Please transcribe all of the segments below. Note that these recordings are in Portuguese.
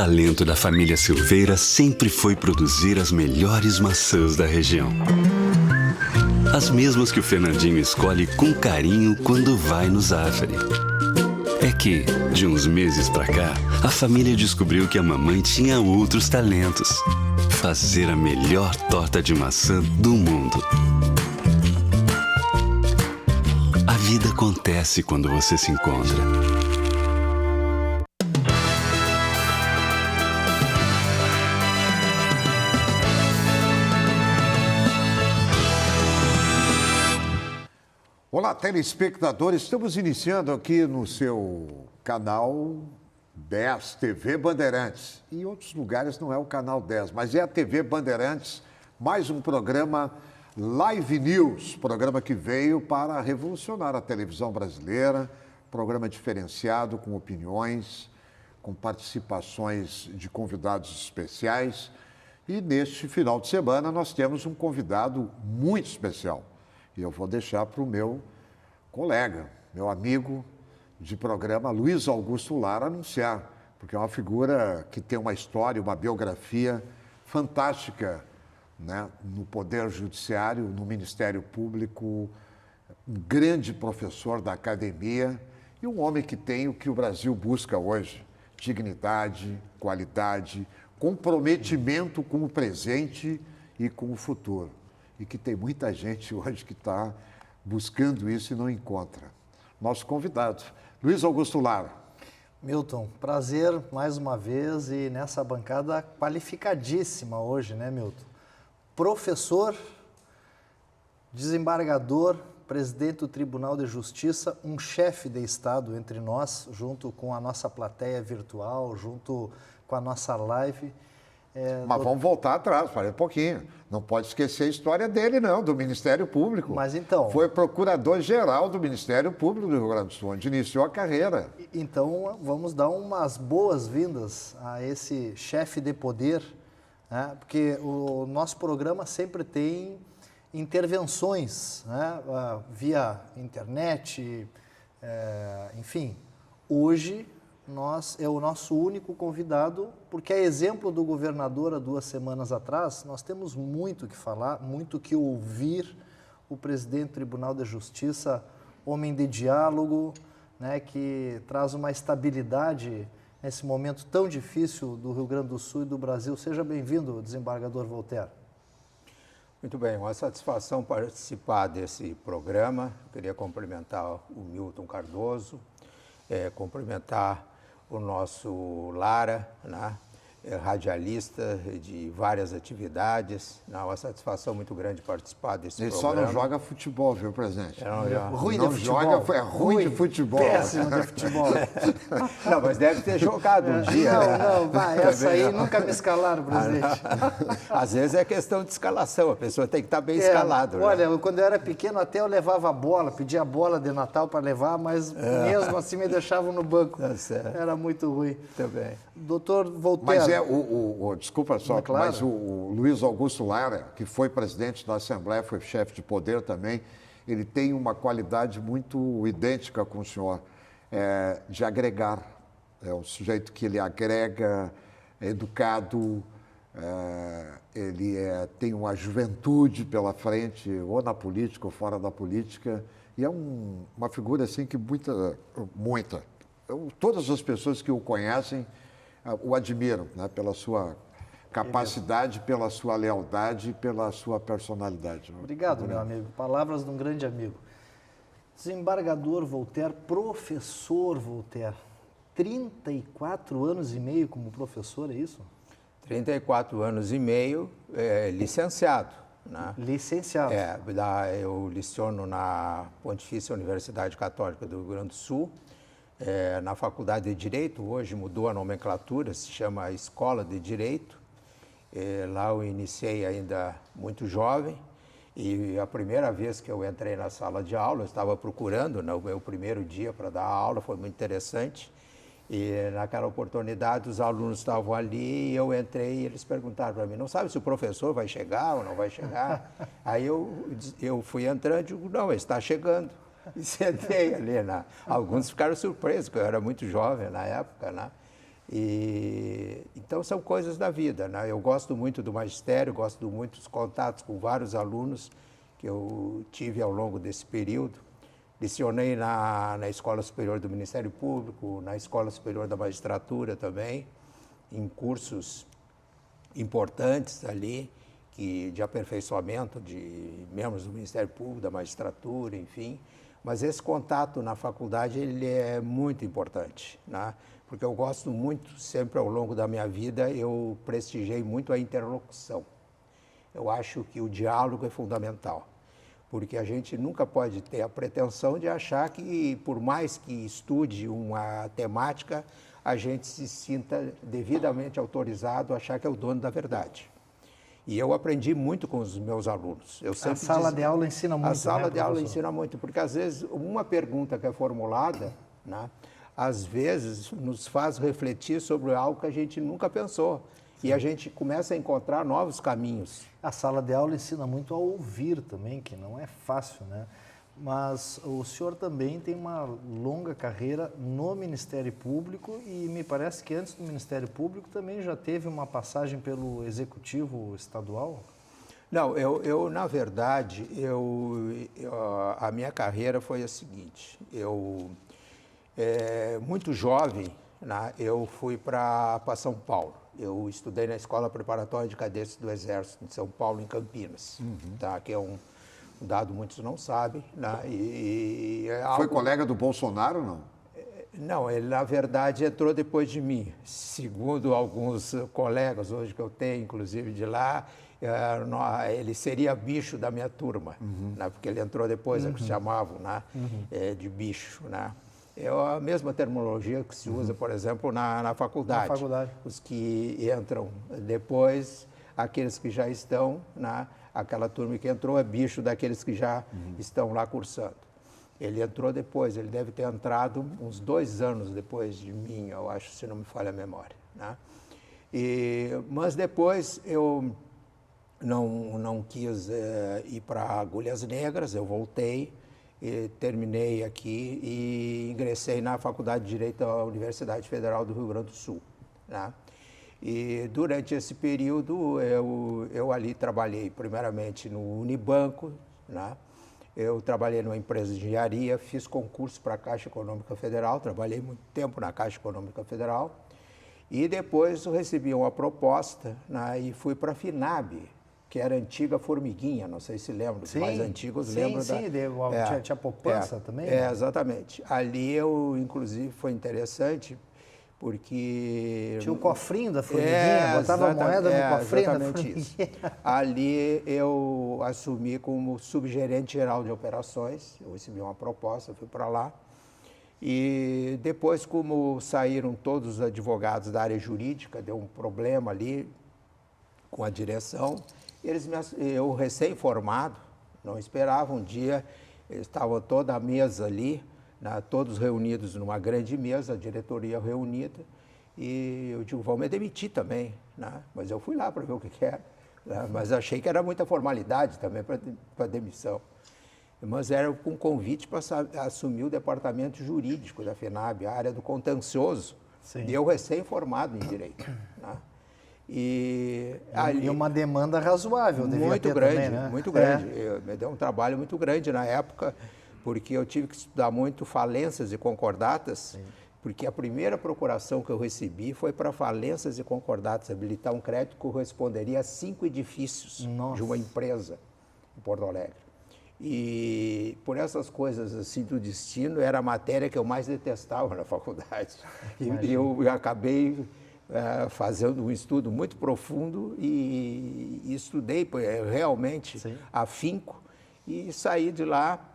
talento da família Silveira sempre foi produzir as melhores maçãs da região. As mesmas que o Fernandinho escolhe com carinho quando vai no Zafari. É que, de uns meses pra cá, a família descobriu que a mamãe tinha outros talentos. Fazer a melhor torta de maçã do mundo. A vida acontece quando você se encontra. Olá, telespectadores. Estamos iniciando aqui no seu canal 10, TV Bandeirantes. Em outros lugares não é o canal 10, mas é a TV Bandeirantes, mais um programa Live News, programa que veio para revolucionar a televisão brasileira, programa diferenciado, com opiniões, com participações de convidados especiais. E neste final de semana nós temos um convidado muito especial. E eu vou deixar para o meu colega, meu amigo de programa, Luiz Augusto Lara, anunciar, porque é uma figura que tem uma história, uma biografia fantástica, né, no Poder Judiciário, no Ministério Público, um grande professor da academia e um homem que tem o que o Brasil busca hoje: dignidade, qualidade, comprometimento com o presente e com o futuro. E que tem muita gente hoje que está buscando isso e não encontra. Nosso convidado, Luiz Augusto Lara. Milton, prazer mais uma vez e nessa bancada qualificadíssima hoje, né, Milton? Professor, desembargador, presidente do Tribunal de Justiça, um chefe de Estado entre nós, junto com a nossa plateia virtual, junto com a nossa live. Mas vamos voltar atrás, para um pouquinho. Não pode esquecer a história dele, não, do Ministério Público. Mas então... Foi procurador-geral do Ministério Público do Rio Grande do Sul, onde iniciou a carreira. Então, vamos dar umas boas-vindas a esse chefe de poder, né? Porque o nosso programa sempre tem intervenções, né? Via internet, enfim. Hoje... é o nosso único convidado, porque a exemplo do governador há 2 semanas atrás, nós temos muito que falar, muito que ouvir o presidente do Tribunal de Justiça, homem de diálogo, né, que traz uma estabilidade nesse momento tão difícil do Rio Grande do Sul e do Brasil. Seja bem-vindo, desembargador Voltaire. Muito bem, uma satisfação participar desse programa. Eu queria cumprimentar o Milton Cardoso, cumprimentar o nosso Lara, né? Radialista de várias atividades. É uma satisfação muito grande participar desse programa. Ele só não joga futebol, viu, presidente? Ruim de futebol. É ruim de futebol. Péssimo de futebol. Não, mas deve ter jogado um dia. Não, vai, essa aí nunca me escalaram, presidente. Às vezes é questão de escalação, a pessoa tem que estar bem escalado. Olha, né? quando eu era pequeno até eu levava a bola, pedia a bola de Natal para levar, mas mesmo assim me deixavam no banco. Tá certo. Era muito ruim. Também. Doutor Voltaire... Mas desculpa só, claro. mas o Luiz Augusto Lara, que foi presidente da Assembleia, foi chefe de poder também, ele tem uma qualidade muito idêntica com o senhor, de agregar. É um sujeito que ele agrega, é educado, ele tem uma juventude pela frente, ou na política ou fora da política, e é uma figura assim que todas as pessoas que o conhecem o admiram, né, pela sua capacidade, pela sua lealdade e pela sua personalidade. Obrigado, meu amigo. Palavras de um grande amigo. Desembargador Voltaire, professor Voltaire, 34 anos e meio como professor, é isso? 34 anos e meio, licenciado. Né? Licenciado. Eu leciono na Pontifícia Universidade Católica do Rio Grande do Sul, na Faculdade de Direito. Hoje mudou a nomenclatura, se chama Escola de Direito. Lá eu iniciei ainda muito jovem e a primeira vez que eu entrei na sala de aula, eu estava procurando, no meu primeiro dia para dar aula, foi muito interessante. E naquela oportunidade os alunos estavam ali e eu entrei e eles perguntaram para mim, não sabe se o professor vai chegar ou não vai chegar? Aí eu fui entrando e digo, não, ele está chegando. E sentei ali. Alguns ficaram surpresos, porque eu era muito jovem na época, né? Então, são coisas da vida, né? Eu gosto muito do magistério, gosto muito dos contatos com vários alunos que eu tive ao longo desse período. Lecionei na Escola Superior do Ministério Público, na Escola Superior da Magistratura também, em cursos importantes ali, de aperfeiçoamento de membros do Ministério Público, da magistratura, enfim. Mas esse contato na faculdade, ele é muito importante, né? Porque eu gosto muito, sempre ao longo da minha vida, eu prestigiei muito a interlocução. Eu acho que o diálogo é fundamental, porque a gente nunca pode ter a pretensão de achar que, por mais que estude uma temática, a gente se sinta devidamente autorizado a achar que é o dono da verdade. E eu aprendi muito com os meus alunos. A sala de aula ensina muito, A sala de aula professor? ensina muito, porque às vezes uma pergunta que é formulada, né, às vezes nos faz refletir sobre algo que a gente nunca pensou. E a gente começa a encontrar novos caminhos. A sala de aula ensina muito a ouvir também, que não é fácil, né? Mas o senhor também tem uma longa carreira no Ministério Público e me parece que antes do Ministério Público também já teve uma passagem pelo Executivo Estadual? Não, na verdade, a minha carreira foi a seguinte. Muito jovem, né, eu fui para São Paulo. Eu estudei na Escola Preparatória de Cadetes do Exército de São Paulo, em Campinas, tá, que é um dado muitos não sabem. Né, Foi colega do Bolsonaro ou não? Não, ele na verdade entrou depois de mim. Segundo alguns colegas hoje que eu tenho, inclusive de lá, ele seria bicho da minha turma, né, porque ele entrou depois, é que se chamavam, né, de bicho, né. É a mesma terminologia que se usa, por exemplo, na faculdade. Na faculdade. Os que entram depois, aqueles que já estão, aquela turma que entrou é bicho daqueles que já estão lá cursando. Ele entrou depois, ele deve ter entrado uns 2 anos depois de mim, eu acho, se não me falha a memória, né? Mas depois eu não quis ir para Agulhas Negras, eu voltei, terminei aqui e ingressei na Faculdade de Direito da Universidade Federal do Rio Grande do Sul, né? E durante esse período eu ali trabalhei primeiramente no Unibanco, né? Eu trabalhei numa empresa de engenharia, fiz concurso para a Caixa Econômica Federal, trabalhei muito tempo na Caixa Econômica Federal e depois eu recebi uma proposta, né, e fui para a FINAB, que era a antiga Formiguinha, não sei se lembram, os mais antigos lembram da... Sim, tinha poupança também? Exatamente. Ali inclusive, foi interessante, porque... Tinha o cofrinho da Formiguinha, botava a moeda no cofrinho da Formiguinha. Isso. Ali eu assumi como subgerente geral de operações, eu recebi uma proposta, fui para lá. E depois, como saíram todos os advogados da área jurídica, deu um problema ali com a direção, eu recém-formado, não esperava, um dia estava toda a mesa ali, né, todos reunidos numa grande mesa, a diretoria reunida, e eu digo, vão me demitir também, né? Mas eu fui lá para ver o que era, né? Mas achei que era muita formalidade também para demissão. Mas era com convite para assumir o departamento jurídico da FINAB, a área do contencioso, e eu recém-formado em Direito, né? E uma demanda razoável, devia muito ter grande, também, né? muito grande. Me deu um trabalho muito grande na época, porque eu tive que estudar muito falências e concordatas, porque a primeira procuração que eu recebi foi para falências e concordatas, habilitar um crédito que corresponderia a 5 edifícios de uma empresa em Porto Alegre. E por essas coisas assim do destino, era a matéria que eu mais detestava na faculdade. E eu acabei fazendo um estudo muito profundo e estudei realmente afinco e saí de lá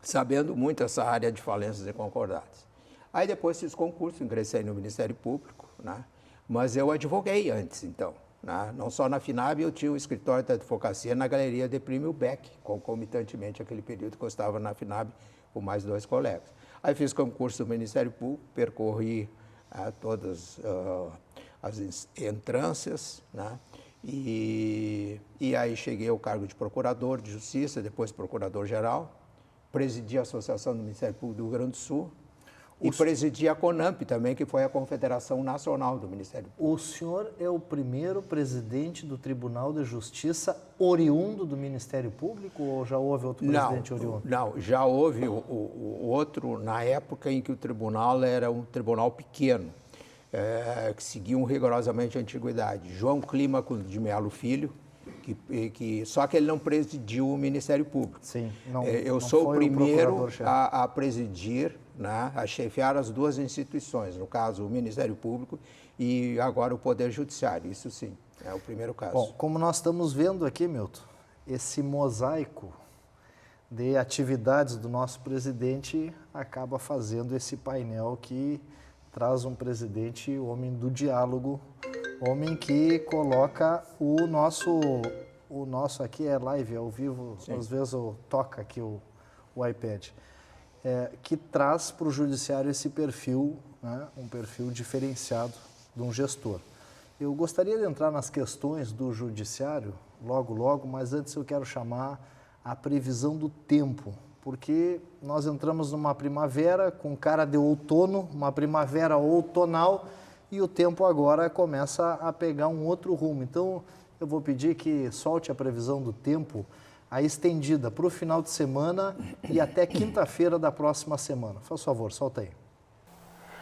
sabendo muito essa área de falências e concordatas. Aí depois fiz concurso, ingressei no Ministério Público, né? Mas eu advoguei antes, então. Né? Não só na FINAB, eu tinha um escritório de advocacia na Galeria de Prêmio Beck, concomitantemente àquele período que eu estava na FINAB com mais 2 colegas. Aí fiz concurso no Ministério Público, percorri todas as entrâncias, né? E aí cheguei ao cargo de procurador de justiça, depois procurador-geral, presidi a Associação do Ministério Público do Rio Grande do Sul. E presidi a CONAMP também, que foi a Confederação Nacional do Ministério Público. O senhor é o primeiro presidente do Tribunal de Justiça oriundo do Ministério Público ou já houve outro presidente oriundo? Não, já houve o outro na época em que o tribunal era um tribunal pequeno, que seguiam rigorosamente a antiguidade. João Clímaco de Melo Filho, só que ele não presidiu o Ministério Público. Sim, eu sou o primeiro a presidir, né, a chefiar as duas instituições, no caso o Ministério Público e agora o Poder Judiciário, isso sim, é o primeiro caso. Bom, como nós estamos vendo aqui, Milton, esse mosaico de atividades do nosso presidente acaba fazendo esse painel que traz um presidente, homem do diálogo, homem que coloca o nosso aqui é live, ao vivo, sim. Às vezes toca aqui o iPad, que traz para o judiciário esse perfil, né, um perfil diferenciado de um gestor. Eu gostaria de entrar nas questões do judiciário logo, mas antes eu quero chamar a previsão do tempo, porque nós entramos numa primavera com cara de outono, uma primavera outonal, e o tempo agora começa a pegar um outro rumo. Então, eu vou pedir que solte a previsão do tempo, a estendida para o final de semana e até quinta-feira da próxima semana. Faz favor, solta aí.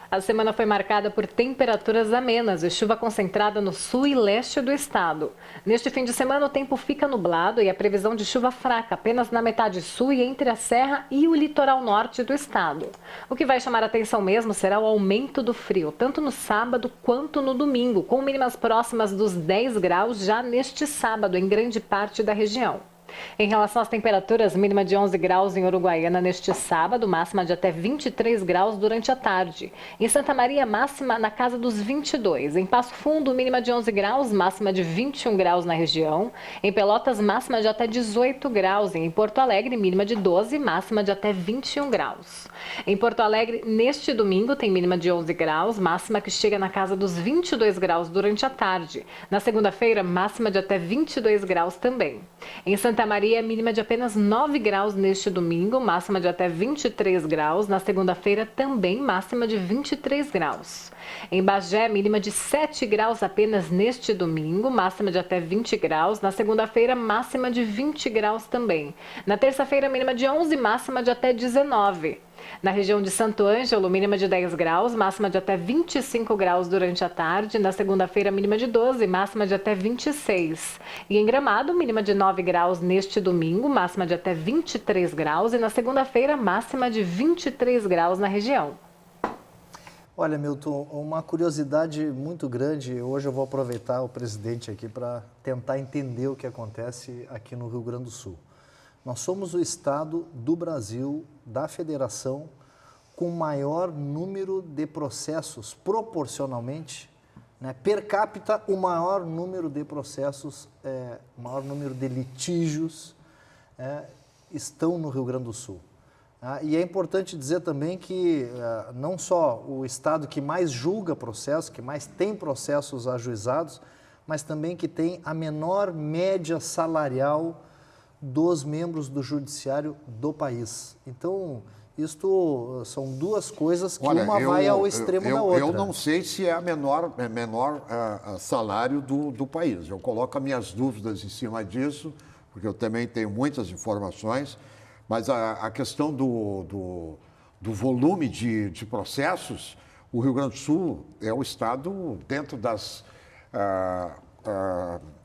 A semana foi marcada por temperaturas amenas e chuva concentrada no sul e leste do estado. Neste fim de semana, o tempo fica nublado e a previsão de chuva fraca apenas na metade sul e entre a serra e o litoral norte do estado. O que vai chamar a atenção mesmo será o aumento do frio, tanto no sábado quanto no domingo, com mínimas próximas dos 10 graus já neste sábado em grande parte da região. Em relação às temperaturas, mínima de 11 graus em Uruguaiana neste sábado, máxima de até 23 graus durante a tarde. Em Santa Maria, máxima na casa dos 22. Em Passo Fundo, mínima de 11 graus, máxima de 21 graus na região. Em Pelotas, máxima de até 18 graus. Em Porto Alegre, mínima de 12, máxima de até 21 graus. Em Porto Alegre, neste domingo, tem mínima de 11 graus, máxima que chega na casa dos 22 graus durante a tarde. Na segunda-feira, máxima de até 22 graus também. Em Santa Maria, mínima de apenas 9 graus neste domingo, máxima de até 23 graus. Na segunda-feira, também máxima de 23 graus. Em Bagé, mínima de 7 graus apenas neste domingo, máxima de até 20 graus. Na segunda-feira, máxima de 20 graus também. Na terça-feira, mínima de 11, máxima de até 19. Na região de Santo Ângelo, mínima de 10 graus, máxima de até 25 graus durante a tarde. Na segunda-feira, mínima de 12, máxima de até 26. E em Gramado, mínima de 9 graus neste domingo, máxima de até 23 graus. E na segunda-feira, máxima de 23 graus na região. Olha, Milton, uma curiosidade muito grande. Hoje eu vou aproveitar o presidente aqui para tentar entender o que acontece aqui no Rio Grande do Sul. Nós somos o estado do Brasil, da federação, com maior número de processos, proporcionalmente, né, per capita, o maior número de processos, o maior número de litígios estão no Rio Grande do Sul. E é importante dizer também que não só o estado que mais julga processos, que mais tem processos ajuizados, mas também que tem a menor média salarial dos membros do judiciário do país. Então, isto são duas coisas que uma vai ao extremo da outra. Eu não sei se é menor salário do país. Eu coloco as minhas dúvidas em cima disso, porque eu também tenho muitas informações, mas a questão do volume de processos, o Rio Grande do Sul é o estado dentro das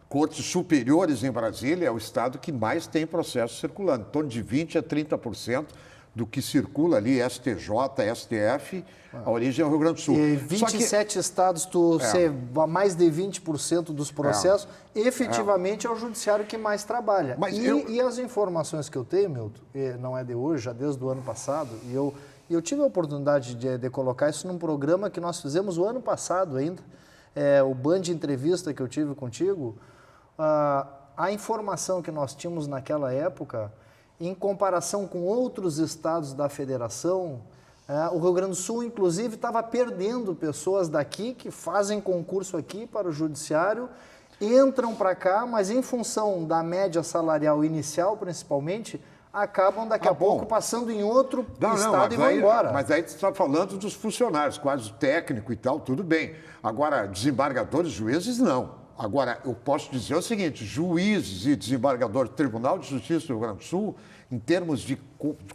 cortes superiores em Brasília, é o estado que mais tem processos circulando, em torno de 20% a 30% do que circula ali, STJ, STF, a origem é o Rio Grande do Sul. E 27 estados, ser mais de 20% dos processos, efetivamente é o judiciário que mais trabalha. E as informações que eu tenho, Milton, não é de hoje, já desde o ano passado, e eu tive a oportunidade de colocar isso num programa que nós fizemos o ano passado ainda, o Band Entrevista que eu tive contigo. A informação que nós tínhamos naquela época, em comparação com outros estados da federação, o Rio Grande do Sul, inclusive, estava perdendo pessoas daqui que fazem concurso aqui para o judiciário, entram para cá, mas em função da média salarial inicial, principalmente, acabam daqui a pouco passando em outro estado e vão embora. Mas aí você está falando dos funcionários, quase o técnico e tal, tudo bem. Agora, desembargadores, juízes, não. Agora, eu posso dizer o seguinte, juízes e desembargadores do Tribunal de Justiça do Rio Grande do Sul, em termos de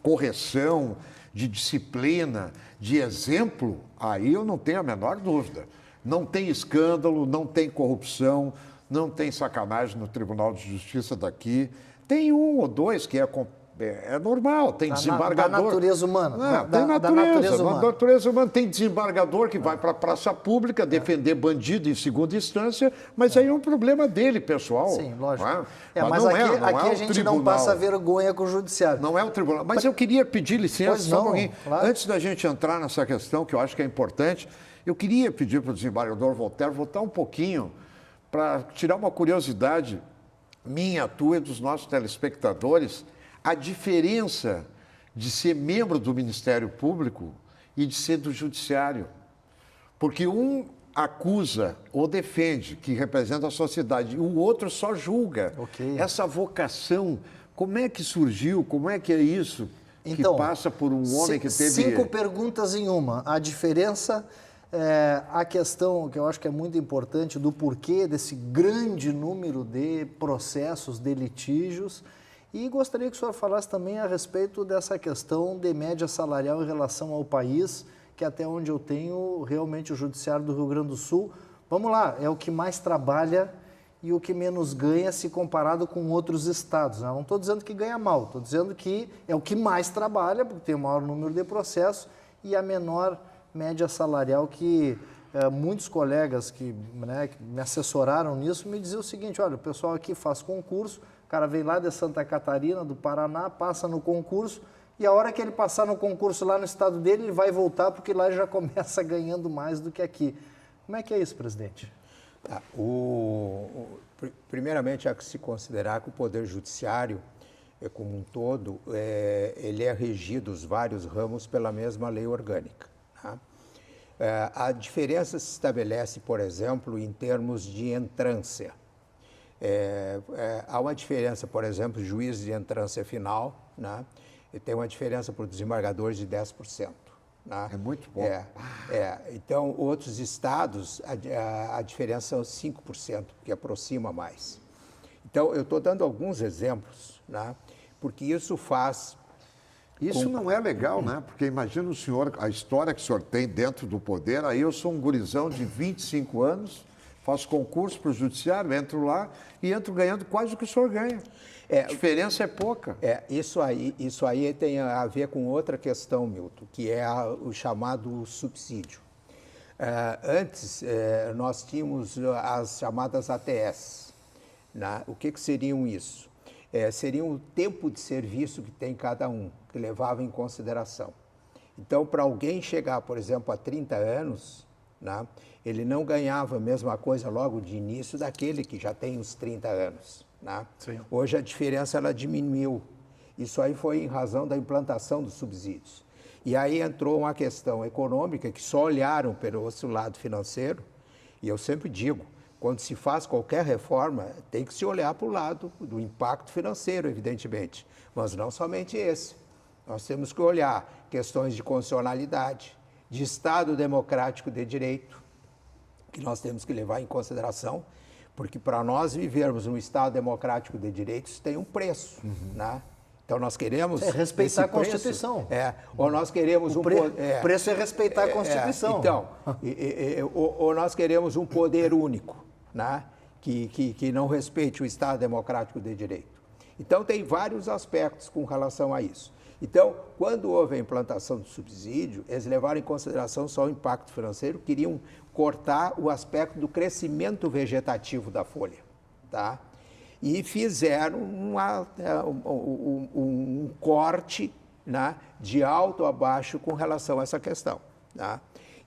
correção, de disciplina, de exemplo, aí eu não tenho a menor dúvida. Não tem escândalo, não tem corrupção, não tem sacanagem no Tribunal de Justiça daqui. Tem um ou dois que é normal, tem desembargador... Da natureza humana. Tem natureza humana. Tem desembargador que vai para a praça pública defender bandido em segunda instância, mas aí é um problema dele, pessoal. Sim, lógico. Mas aqui a gente não passa vergonha com o judiciário. Não é o tribunal. Mas eu queria pedir licença só um pouquinho. Claro. Antes da gente entrar nessa questão, que eu acho que é importante, eu queria pedir para o desembargador Voltaire voltar um pouquinho para tirar uma curiosidade minha, tua e dos nossos telespectadores, a diferença de ser membro do Ministério Público e de ser do Judiciário. Porque um acusa ou defende, que representa a sociedade, e o outro só julga. Okay. Essa vocação, como é que surgiu? Como é que é isso que passa por um homem que teve... 5 perguntas em uma. A diferença, a questão que eu acho que é muito importante do porquê desse grande número de processos, de litígios. E gostaria que o senhor falasse também a respeito dessa questão de média salarial em relação ao país, que até onde eu tenho, realmente o Judiciário do Rio Grande do Sul, vamos lá, é o que mais trabalha e o que menos ganha se comparado com outros estados. Eu não estou dizendo que ganha mal, estou dizendo que é o que mais trabalha, porque tem o maior número de processos e a menor média salarial que... muitos colegas que me assessoraram nisso me diziam o seguinte, olha, o pessoal aqui faz concurso, o cara vem lá de Santa Catarina, do Paraná, passa no concurso e a hora que ele passar no concurso lá no estado dele, ele vai voltar porque lá ele já começa ganhando mais do que aqui. Como é que é isso, presidente? Primeiramente, há que se considerar que o Poder Judiciário, como um todo, ele é regido, os vários ramos, pela mesma lei orgânica. Tá? A diferença se estabelece, por exemplo, em termos de entrância. Há uma diferença, por exemplo, juiz de entrância final, né? E tem uma diferença para os desembargadores de 10%. Né? É muito bom. Então, outros estados, a diferença são 5%, que aproxima mais. Então, eu estou dando alguns exemplos, né? Porque isso faz... Isso não é legal, né? Porque imagina o senhor, a história que o senhor tem dentro do poder, aí eu sou um gurizão de 25 anos, faço concurso para o judiciário, entro lá e entro ganhando quase o que o senhor ganha. A diferença é pouca. Isso aí tem a ver com outra questão, Milton, que é o chamado subsídio. Antes, nós tínhamos as chamadas ATS. Né? O que seriam isso? Seria o tempo de serviço que tem cada um, que levava em consideração. Então, para alguém chegar, por exemplo, a 30 anos, né, ele não ganhava a mesma coisa logo de início daquele que já tem uns 30 anos. Né? Hoje a diferença ela diminuiu. Isso aí foi em razão da implantação dos subsídios. E aí entrou uma questão econômica que só olharam pelo outro lado financeiro, e eu sempre digo, quando se faz qualquer reforma, tem que se olhar para o lado do impacto financeiro, evidentemente, mas não somente esse. Nós temos que olhar questões de constitucionalidade, de Estado democrático de direito, que nós temos que levar em consideração, porque para nós vivermos um Estado democrático de direito, isso tem um preço, né? Então nós queremos... respeitar a Constituição. Ou nós queremos o preço é respeitar a Constituição. Então, ou nós queremos um poder único, né? que não respeite o Estado democrático de direito. Então, tem vários aspectos com relação a isso. Então, quando houve a implantação do subsídio, eles levaram em consideração só o impacto financeiro, queriam cortar o aspecto do crescimento vegetativo da folha, tá? E fizeram um corte, né, de alto a baixo com relação a essa questão. Tá?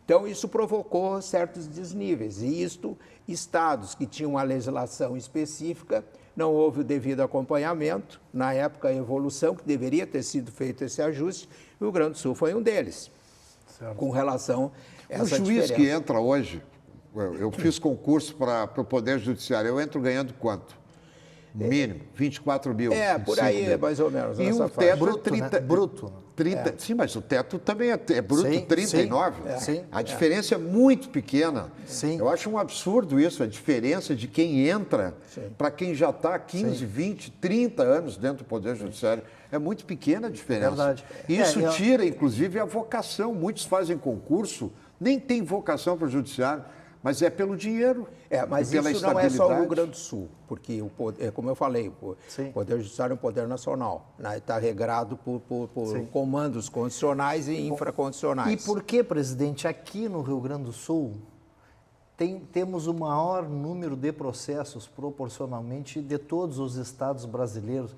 Então, isso provocou certos desníveis. E isto, estados que tinham uma legislação específica, não houve o devido acompanhamento. Na época, a evolução, que deveria ter sido feito esse ajuste, o Rio Grande do Sul foi um deles, certo, com relação a essa diferença. O juiz que entra hoje, eu fiz concurso para o Poder Judiciário, eu entro ganhando quanto? Mínimo, 24 mil. Por aí, mais ou menos. E nessa o faixa. teto Bruto, é 30. né? Bruto. 30, sim, mas o teto também é bruto, Sim, 39. sim. A diferença é muito pequena. Sim. Eu acho um absurdo isso, a diferença de quem entra para quem já está 15, 20, 30 anos dentro do Poder Judiciário. É muito pequena a diferença. Verdade. Isso tira, inclusive, a vocação. Muitos fazem concurso, nem tem vocação para o Judiciário, mas é pelo dinheiro. Mas e pela isso não é só o estabilidade. Rio Grande do Sul, porque, como eu falei, o Poder Judiciário é um poder nacional, né? Está regrado por comandos constitucionais e infraconstitucionais. E por que, presidente, aqui no Rio Grande do Sul temos o maior número de processos proporcionalmente de todos os estados brasileiros?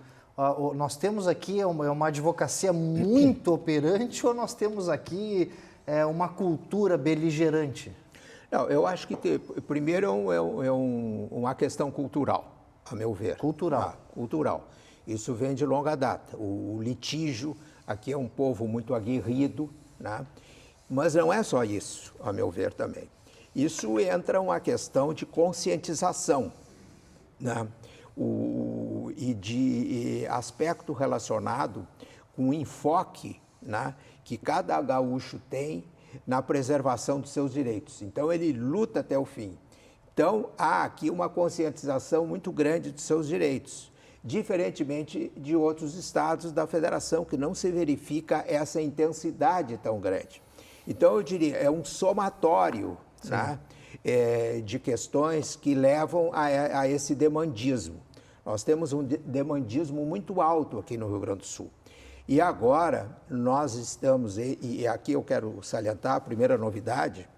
Nós temos aqui uma advocacia muito operante ou nós temos aqui uma cultura beligerante? Não, eu acho que primeiro é uma questão cultural, a meu ver. Cultural. Cultural. Isso vem de longa data. O litígio aqui é um povo muito aguerrido, né? Mas não é só isso, a meu ver também. Isso entra uma questão de conscientização, né? E de aspecto relacionado com o enfoque, né, que cada gaúcho tem na preservação dos seus direitos. Então, ele luta até o fim. Então, há aqui uma conscientização muito grande dos seus direitos, diferentemente de outros estados da federação, que não se verifica essa intensidade tão grande. Então, eu diria, é um somatório, né, de questões que levam a esse demandismo. Nós temos um demandismo muito alto aqui no Rio Grande do Sul. E agora nós estamos, e aqui eu quero salientar a primeira novidade,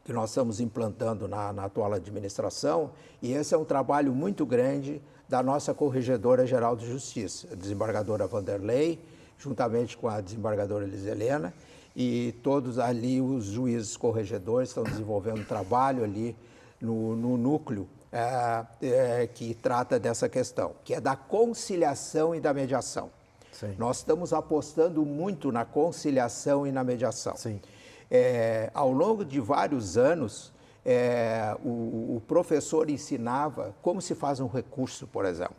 que nós estamos implantando na atual administração, e esse é um trabalho muito grande da nossa Corregedora-Geral de Justiça, a desembargadora Vanderlei, juntamente com a desembargadora Elis Helena, e todos ali os juízes corregedores estão desenvolvendo um trabalho ali no núcleo que trata dessa questão, que é da conciliação e da mediação. Sim. Nós estamos apostando muito na conciliação e na mediação. Sim. Ao longo de vários anos, o professor ensinava como se faz um recurso, por exemplo.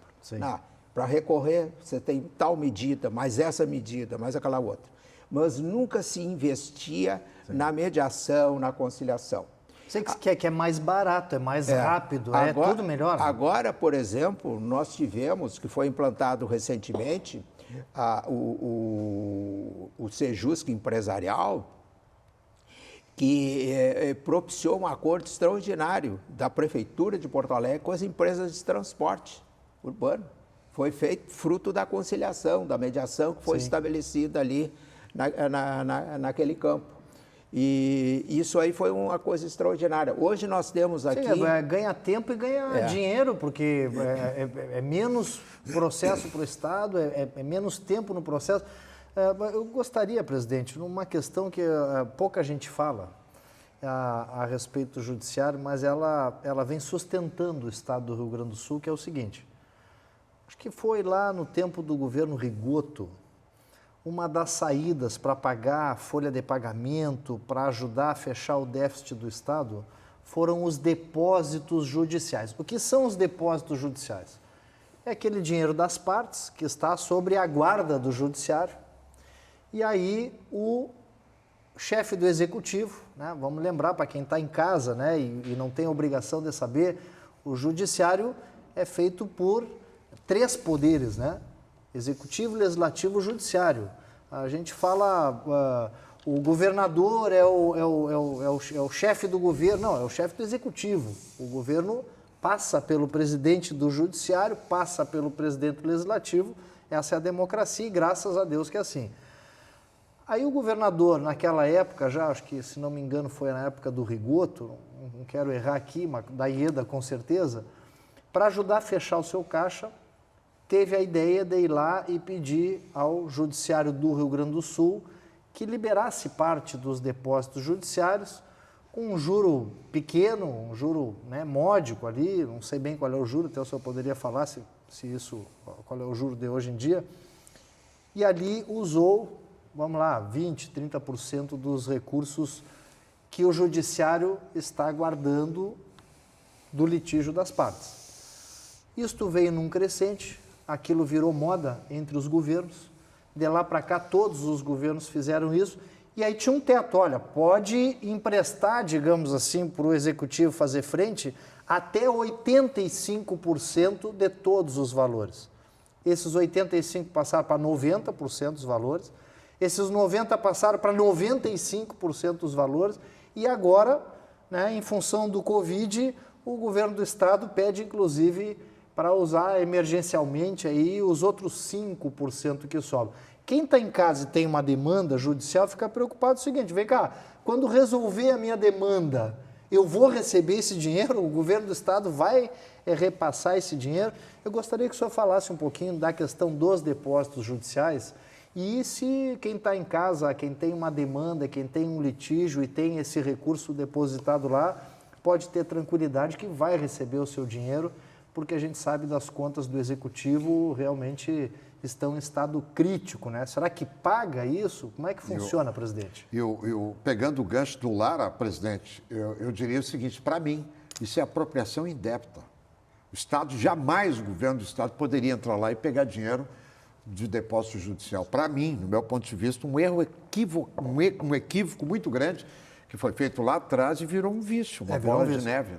Para recorrer, você tem tal medida, mais essa medida, mais aquela outra. Mas nunca se investia na mediação, na conciliação. Você que é mais barato, é mais rápido, agora, tudo melhor. Agora, por exemplo, nós tivemos, que foi implantado recentemente, o Sejusc empresarial, que propiciou um acordo extraordinário da Prefeitura de Porto Alegre com as empresas de transporte urbano. Foi feito fruto da conciliação, da mediação que foi estabelecida ali naquele campo. E isso aí foi uma coisa extraordinária. Hoje nós temos aqui... Sim, ganha tempo e ganha dinheiro, porque é menos processo para o Estado, é menos tempo no processo. Eu gostaria, presidente, numa questão que pouca gente fala a respeito do judiciário, mas ela vem sustentando o Estado do Rio Grande do Sul, que é o seguinte. Acho que foi lá no tempo do governo Rigoto, uma das saídas para pagar a folha de pagamento, para ajudar a fechar o déficit do Estado, foram os depósitos judiciais. O que são os depósitos judiciais? É aquele dinheiro das partes que está sobre a guarda do judiciário. E aí o chefe do executivo, né, vamos lembrar para quem está em casa, né, e não tem obrigação de saber, o judiciário é feito por 3 poderes, né? Executivo, Legislativo e Judiciário. A gente fala, o governador é o chefe do governo, não, é o chefe do Executivo. O governo passa pelo presidente do Judiciário, passa pelo presidente do Legislativo, essa é a democracia e graças a Deus que é assim. Aí o governador, naquela época, já acho que, se não me engano, foi na época do Rigoto, não quero errar aqui, mas da Ieda com certeza, para ajudar a fechar o seu caixa, teve a ideia de ir lá e pedir ao Judiciário do Rio Grande do Sul que liberasse parte dos depósitos judiciários com um juro pequeno, um juro, né, módico ali, não sei bem qual é o juro, até o senhor poderia falar qual é o juro de hoje em dia, e ali usou, vamos lá, 20%, 30% dos recursos que o Judiciário está guardando do litígio das partes. Isto veio num crescente, aquilo virou moda entre os governos. De lá para cá, todos os governos fizeram isso. E aí tinha um teto, olha, pode emprestar, digamos assim, para o executivo fazer frente até 85% de todos os valores. Esses 85% passaram para 90% dos valores, esses 90% passaram para 95% dos valores, e agora, né, em função do Covid, o governo do estado pede, inclusive, para usar emergencialmente aí os outros 5% que sobram. Quem está em casa e tem uma demanda judicial fica preocupado com o seguinte, vem cá, quando resolver a minha demanda, eu vou receber esse dinheiro? O governo do estado vai repassar esse dinheiro? Eu gostaria que o senhor falasse um pouquinho da questão dos depósitos judiciais e se quem está em casa, quem tem uma demanda, quem tem um litígio e tem esse recurso depositado lá, pode ter tranquilidade que vai receber o seu dinheiro, porque a gente sabe das contas do executivo realmente estão em estado crítico, né? Será que paga isso? Como é que funciona, presidente? Pegando o gancho do Lara, presidente, eu diria o seguinte, para mim, isso é apropriação indébita. O Estado, jamais o governo do Estado poderia entrar lá e pegar dinheiro de depósito judicial. Para mim, no meu ponto de vista, um equívoco muito grande que foi feito lá atrás e virou um vício, uma bola de neve.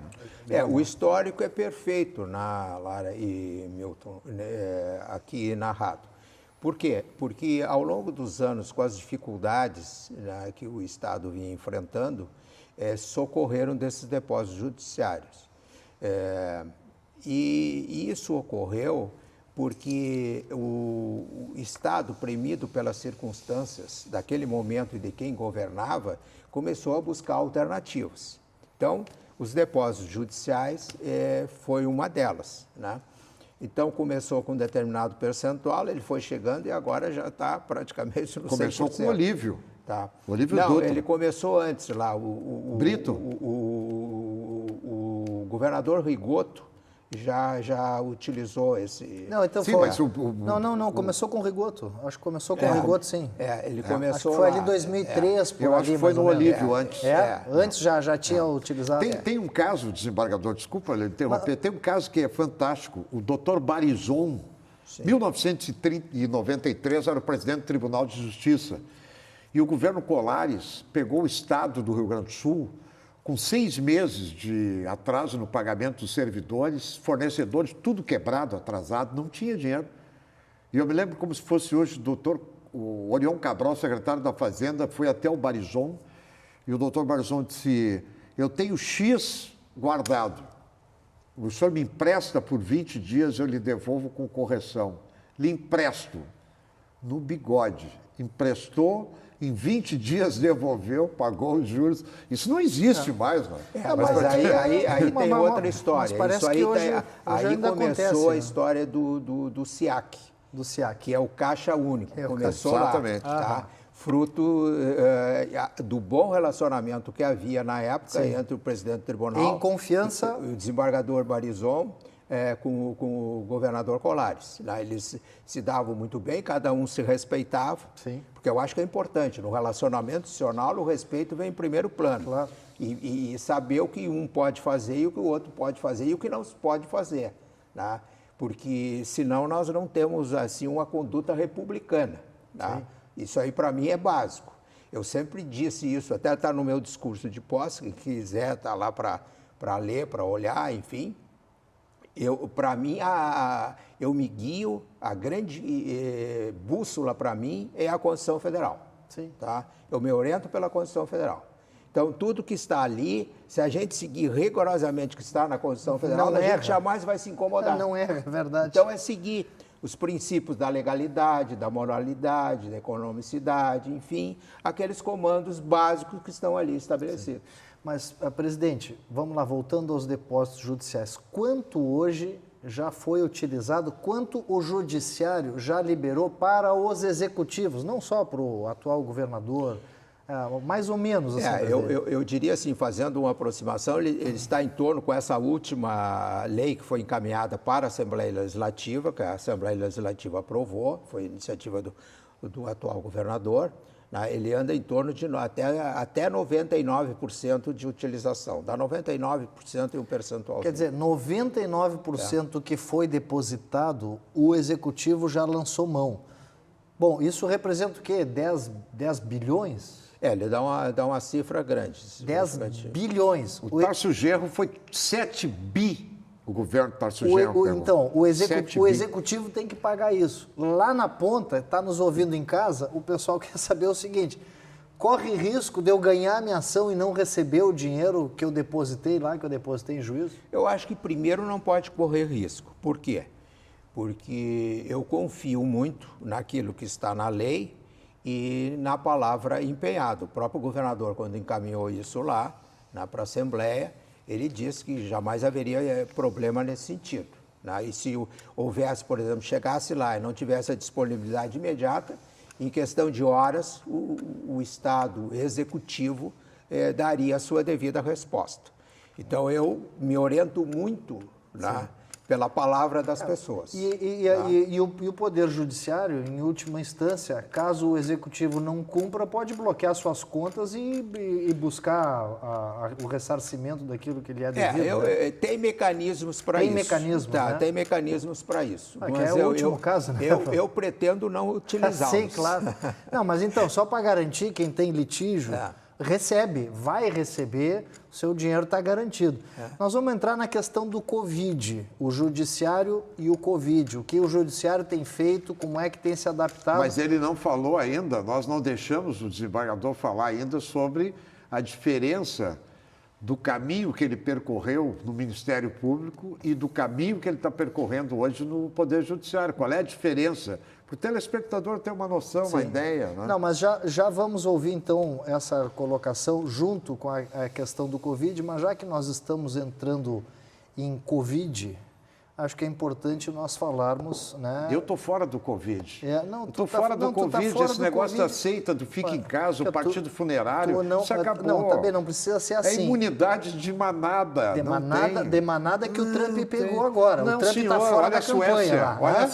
Né? O histórico é perfeito, Lara e Milton, aqui narrado. Por quê? Porque ao longo dos anos, com as dificuldades, né, que o Estado vinha enfrentando, socorreram desses depósitos judiciários. E isso ocorreu porque o Estado, premido pelas circunstâncias daquele momento e de quem governava, começou a buscar alternativas. Então, os depósitos judiciais foi uma delas, né? Então, começou com um determinado percentual, ele foi chegando e agora já está praticamente no 100%. Começou com o Olívio. Tá. Olívio Não, Dutra. ele começou antes lá. Brito? O governador Rigoto já utilizou esse... Não, então Sim, foi... mas Não, começou com o Rigoto. Acho que começou com o Rigoto, sim. Ele começou acho que foi lá. ali em 2003, por Eu ali, acho que foi mais ou no menos. Olívio antes. Antes já tinha utilizado. Tem um caso, desembargador, desculpa lhe interromper, tem um caso que é fantástico. O doutor Barizon, em 1993, era o presidente do Tribunal de Justiça. E o governo Colares pegou o estado do Rio Grande do Sul com 6 meses de atraso no pagamento dos servidores, fornecedores, tudo quebrado, atrasado, não tinha dinheiro. E eu me lembro como se fosse hoje o Orion Cabral, secretário da Fazenda, foi até o Barizon, e o doutor Barizon disse, eu tenho X guardado, o senhor me empresta por 20 dias, eu lhe devolvo com correção. Lhe empresto, no bigode, emprestou, em 20 dias devolveu, pagou os juros. Isso não existe mais, não. Mas aí tem outra história. Parece Isso aí que hoje começou acontece, a história do SIAC. Do SIAC. Que é o Caixa Único. Começou exatamente. lá, tá? Fruto do bom relacionamento que havia na época entre o presidente do tribunal... Em confiança... O desembargador Barizon... com o governador Colares. Lá eles se davam muito bem, cada um se respeitava, Sim. porque eu acho que é importante, no relacionamento institucional o respeito vem em primeiro plano. Claro. E saber o que um pode fazer e o que o outro pode fazer e o que não se pode fazer. Né? Porque senão nós não temos assim uma conduta republicana. Né? Isso aí para mim é básico. Eu sempre disse isso, até está no meu discurso de posse, quem quiser está lá para ler, para olhar, enfim. Para mim, eu me guio, a grande bússola para mim é a Constituição Federal. Sim. Tá? Eu me oriento pela Constituição Federal. Então, tudo que está ali, se a gente seguir rigorosamente o que está na Constituição Federal, a gente jamais vai se incomodar. Não é verdade. Então, é seguir os princípios da legalidade, da moralidade, da economicidade, enfim, aqueles comandos básicos que estão ali estabelecidos. Sim. Mas, presidente, vamos lá, voltando aos depósitos judiciais. Quanto hoje já foi utilizado, quanto o judiciário já liberou para os executivos, não só para o atual governador, mais ou menos assim? Eu diria assim, fazendo uma aproximação, ele está em torno com essa última lei que foi encaminhada para a Assembleia Legislativa, que a Assembleia Legislativa aprovou, foi iniciativa do atual governador, né? Ele anda em torno de até 99% de utilização. Dá 99% e um percentual. Quer dizer, 99% do que foi depositado, o Executivo já lançou mão. Bom, isso representa o quê? 10 bilhões? Ele dá uma cifra grande. 10 bilhões. O Tarso Genro foi 7 bi, o governo Tarso Genro pegou. Então, o 7 bi. Executivo tem que pagar isso. Lá na ponta, está nos ouvindo em casa, o pessoal quer saber o seguinte, corre risco de eu ganhar a minha ação e não receber o dinheiro que eu depositei lá, que eu depositei em juízo? Eu acho que primeiro não pode correr risco. Por quê? Porque eu confio muito naquilo que está na lei e na palavra empenhada. O próprio governador, quando encaminhou isso lá, para a Assembleia, ele disse que jamais haveria problema nesse sentido, né? E se houvesse, por exemplo, chegasse lá e não tivesse a disponibilidade imediata, em questão de horas, o Estado Executivo daria a sua devida resposta. Então, eu me oriento muito, né, pela palavra das pessoas. E o Poder Judiciário, em última instância, caso o Executivo não cumpra, pode bloquear suas contas e buscar o ressarcimento daquilo que lhe é devido. Tem mecanismos para isso. Né? Tem mecanismos para isso. Mas é o último caso, né? Eu pretendo não utilizá-los. Sim, claro. Não, mas então, só para garantir, quem tem litígio... vai receber, o seu dinheiro está garantido. Nós vamos entrar na questão do Covid, o Judiciário e o Covid. O que o Judiciário tem feito, como é que tem se adaptado? Mas ele não falou ainda, nós não deixamos o desembargador falar ainda sobre a diferença do caminho que ele percorreu no Ministério Público e do caminho que ele está percorrendo hoje no Poder Judiciário. Qual é a diferença? Para o telespectador ter uma noção, uma ideia. Né? Não, mas já vamos ouvir, então, essa colocação junto com a questão do Covid, mas já que nós estamos entrando em Covid, acho que é importante nós falarmos, né? Eu estou fora do Covid. Estou fora do Covid, esse negócio da seita, do fica em casa, o partido funerário, isso acabou. Não, também não precisa ser assim. É imunidade de manada. De manada que o Trump pegou agora. Não, o Trump senhor, está fora olha da a Suécia. campanha lá. Olha né? a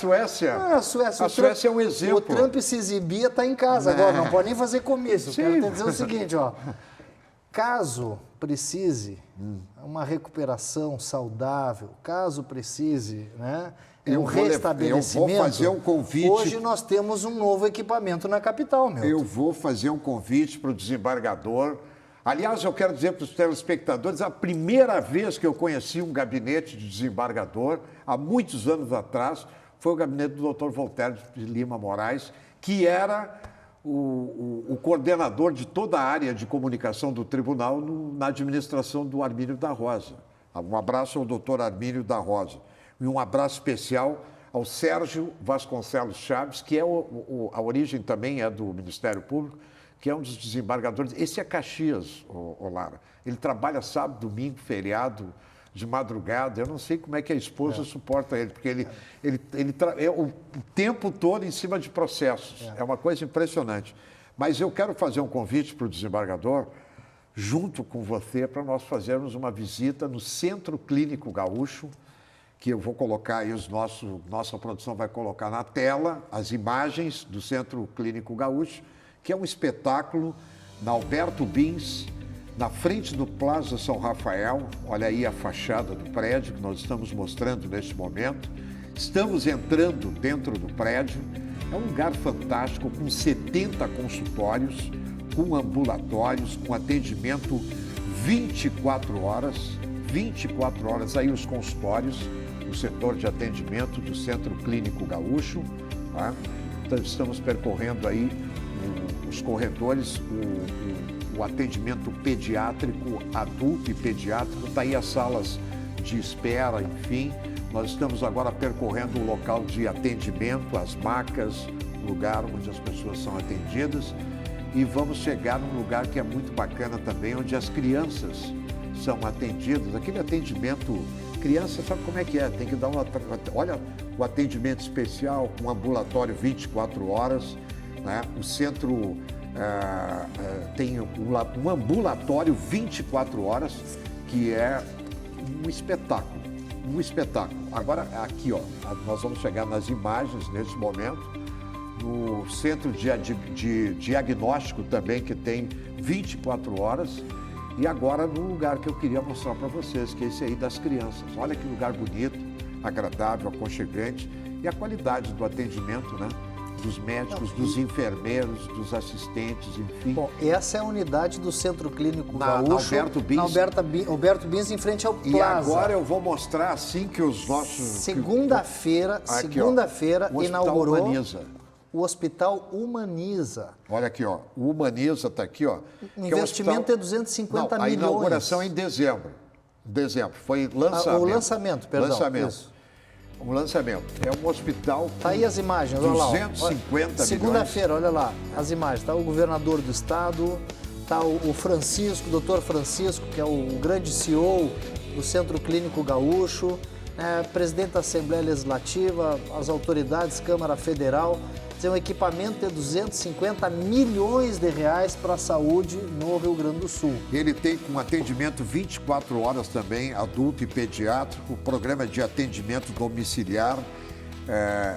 Suécia. A Suécia é um exemplo. O Trump se exibia, está em casa agora, não pode nem fazer comício. Sim. Quero te dizer o seguinte, ó. Caso precise uma recuperação saudável, caso precise, né, um restabelecimento, eu vou fazer um convite. Hoje nós temos um novo equipamento na capital, meu. Eu vou fazer um convite para o desembargador. Aliás, eu quero dizer para os telespectadores, a primeira vez que eu conheci um gabinete de desembargador, há muitos anos atrás, foi o gabinete do Dr. Voltaire de Lima Moraes, que era o coordenador de toda a área de comunicação do tribunal na administração do Armínio da Rosa. Um abraço ao doutor Armínio da Rosa. E um abraço especial ao Sérgio Vasconcelos Chaves, que é a origem também é do Ministério Público, que é um dos desembargadores. Esse é Caxias, Lara. Ele trabalha sábado, domingo, feriado, de madrugada. Eu não sei como é que a esposa suporta ele, porque ele é o tempo todo em cima de processos. É uma coisa impressionante. Mas eu quero fazer um convite para o desembargador, junto com você, para nós fazermos uma visita no Centro Clínico Gaúcho, que eu vou colocar aí, nossa produção vai colocar na tela as imagens do Centro Clínico Gaúcho, que é um espetáculo na Alberto Bins, na frente do Plaza São Rafael. Olha aí a fachada do prédio que nós estamos mostrando neste momento. Estamos entrando dentro do prédio. É um lugar fantástico, com 70 consultórios, com ambulatórios, com atendimento 24 horas. 24 horas aí os consultórios, o setor de atendimento do Centro Clínico Gaúcho. Tá? Então, estamos percorrendo aí os corredores, o atendimento pediátrico, adulto e pediátrico, está aí as salas de espera, enfim. Nós estamos agora percorrendo o local de atendimento, as macas, o lugar onde as pessoas são atendidas, e vamos chegar num lugar que é muito bacana também, onde as crianças são atendidas. Aquele atendimento, criança sabe como é que é, tem que dar olha o atendimento especial, um ambulatório 24 horas, né? O centro tem um ambulatório 24 horas, que é um espetáculo, Agora, aqui, ó, nós vamos chegar nas imagens nesse momento, no centro de diagnóstico também, que tem 24 horas. E agora no lugar que eu queria mostrar para vocês, que é esse aí das crianças. Olha que lugar bonito, agradável, aconchegante. E a qualidade do atendimento, né? Dos médicos, dos enfermeiros, dos assistentes, enfim. Bom, essa é a unidade do Centro Clínico Na Gaúcho. Alberto Bins. Na Alberto Bins, em frente ao Plaza. E agora eu vou mostrar assim que os nossos... Segunda-feira Aqui, ó, o Hospital inaugurou Humaniza. o Hospital Humaniza. Olha aqui, ó. O Humaniza está aqui, ó. O investimento é 250 Não, milhões. A inauguração é em dezembro. Foi lançamento. O lançamento, perdão. Lançamento. Isso. Um lançamento. É um hospital. Tá aí as imagens, olha lá. ó. 250 milhões. Segunda-feira, olha lá as imagens. Tá o governador do estado, tá o Francisco, o doutor Francisco, que é o grande CEO do Centro Clínico Gaúcho, presidente da Assembleia Legislativa, as autoridades, Câmara Federal. Um equipamento de 250 milhões de reais para a saúde no Rio Grande do Sul. Ele tem com atendimento 24 horas também, adulto e pediátrico, programa de atendimento domiciliar.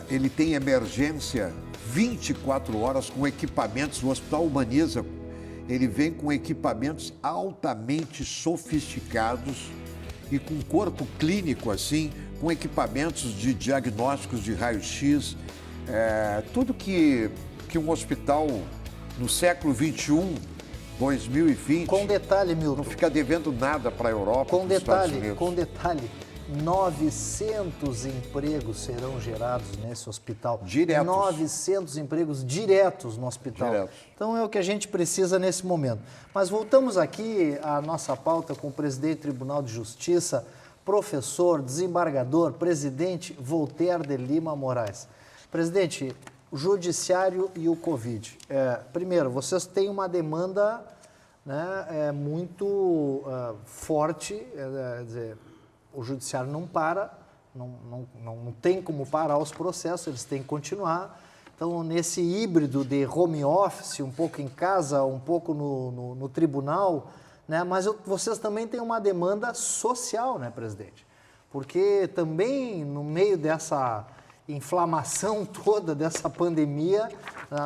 Ele tem emergência 24 horas com equipamentos. O Hospital Humaniza, ele vem com equipamentos altamente sofisticados e com corpo clínico assim, com equipamentos de diagnósticos de raio-x. Tudo que um hospital no século XXI, 2020... Com detalhe, Milton. Não fica devendo nada para a Europa, para os Estados Unidos. Com detalhe, 900 empregos serão gerados nesse hospital. Diretos. 900 empregos diretos no hospital. Diretos. Então é o que a gente precisa nesse momento. Mas voltamos aqui à nossa pauta com o presidente do Tribunal de Justiça, professor, desembargador, presidente Voltaire de Lima Moraes. Presidente, o judiciário e o Covid. Primeiro, vocês têm uma demanda, né, muito forte, dizer, o judiciário não para, não tem como parar os processos, eles têm que continuar. Então, nesse híbrido de home office, um pouco em casa, um pouco no tribunal, né, mas vocês também têm uma demanda social, né, presidente? Porque também no meio dessa inflamação toda dessa pandemia,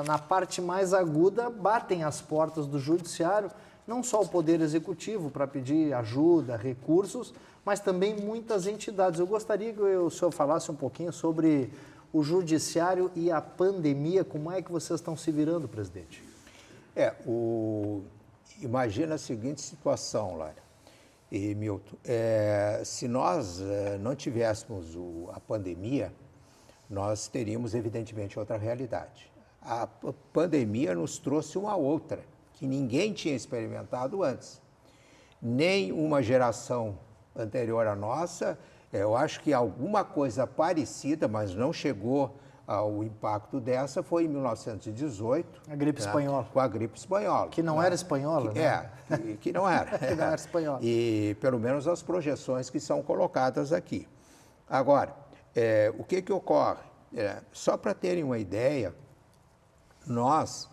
na parte mais aguda, batem as portas do judiciário, não só o Poder Executivo para pedir ajuda, recursos, mas também muitas entidades. Eu gostaria que o senhor falasse um pouquinho sobre o judiciário e a pandemia, como é que vocês estão se virando, presidente? Imagina a seguinte situação, Lara e Milton. Se nós não tivéssemos a pandemia, nós teríamos, evidentemente, outra realidade. A pandemia nos trouxe uma outra, que ninguém tinha experimentado antes. Nem uma geração anterior à nossa, eu acho que alguma coisa parecida, mas não chegou ao impacto dessa, foi em 1918. A gripe espanhola. Com a gripe espanhola. Que não era espanhola, né? Que não era. Que não era espanhola. E pelo menos as projeções que são colocadas aqui. Agora, o que ocorre? Só para terem uma ideia, nós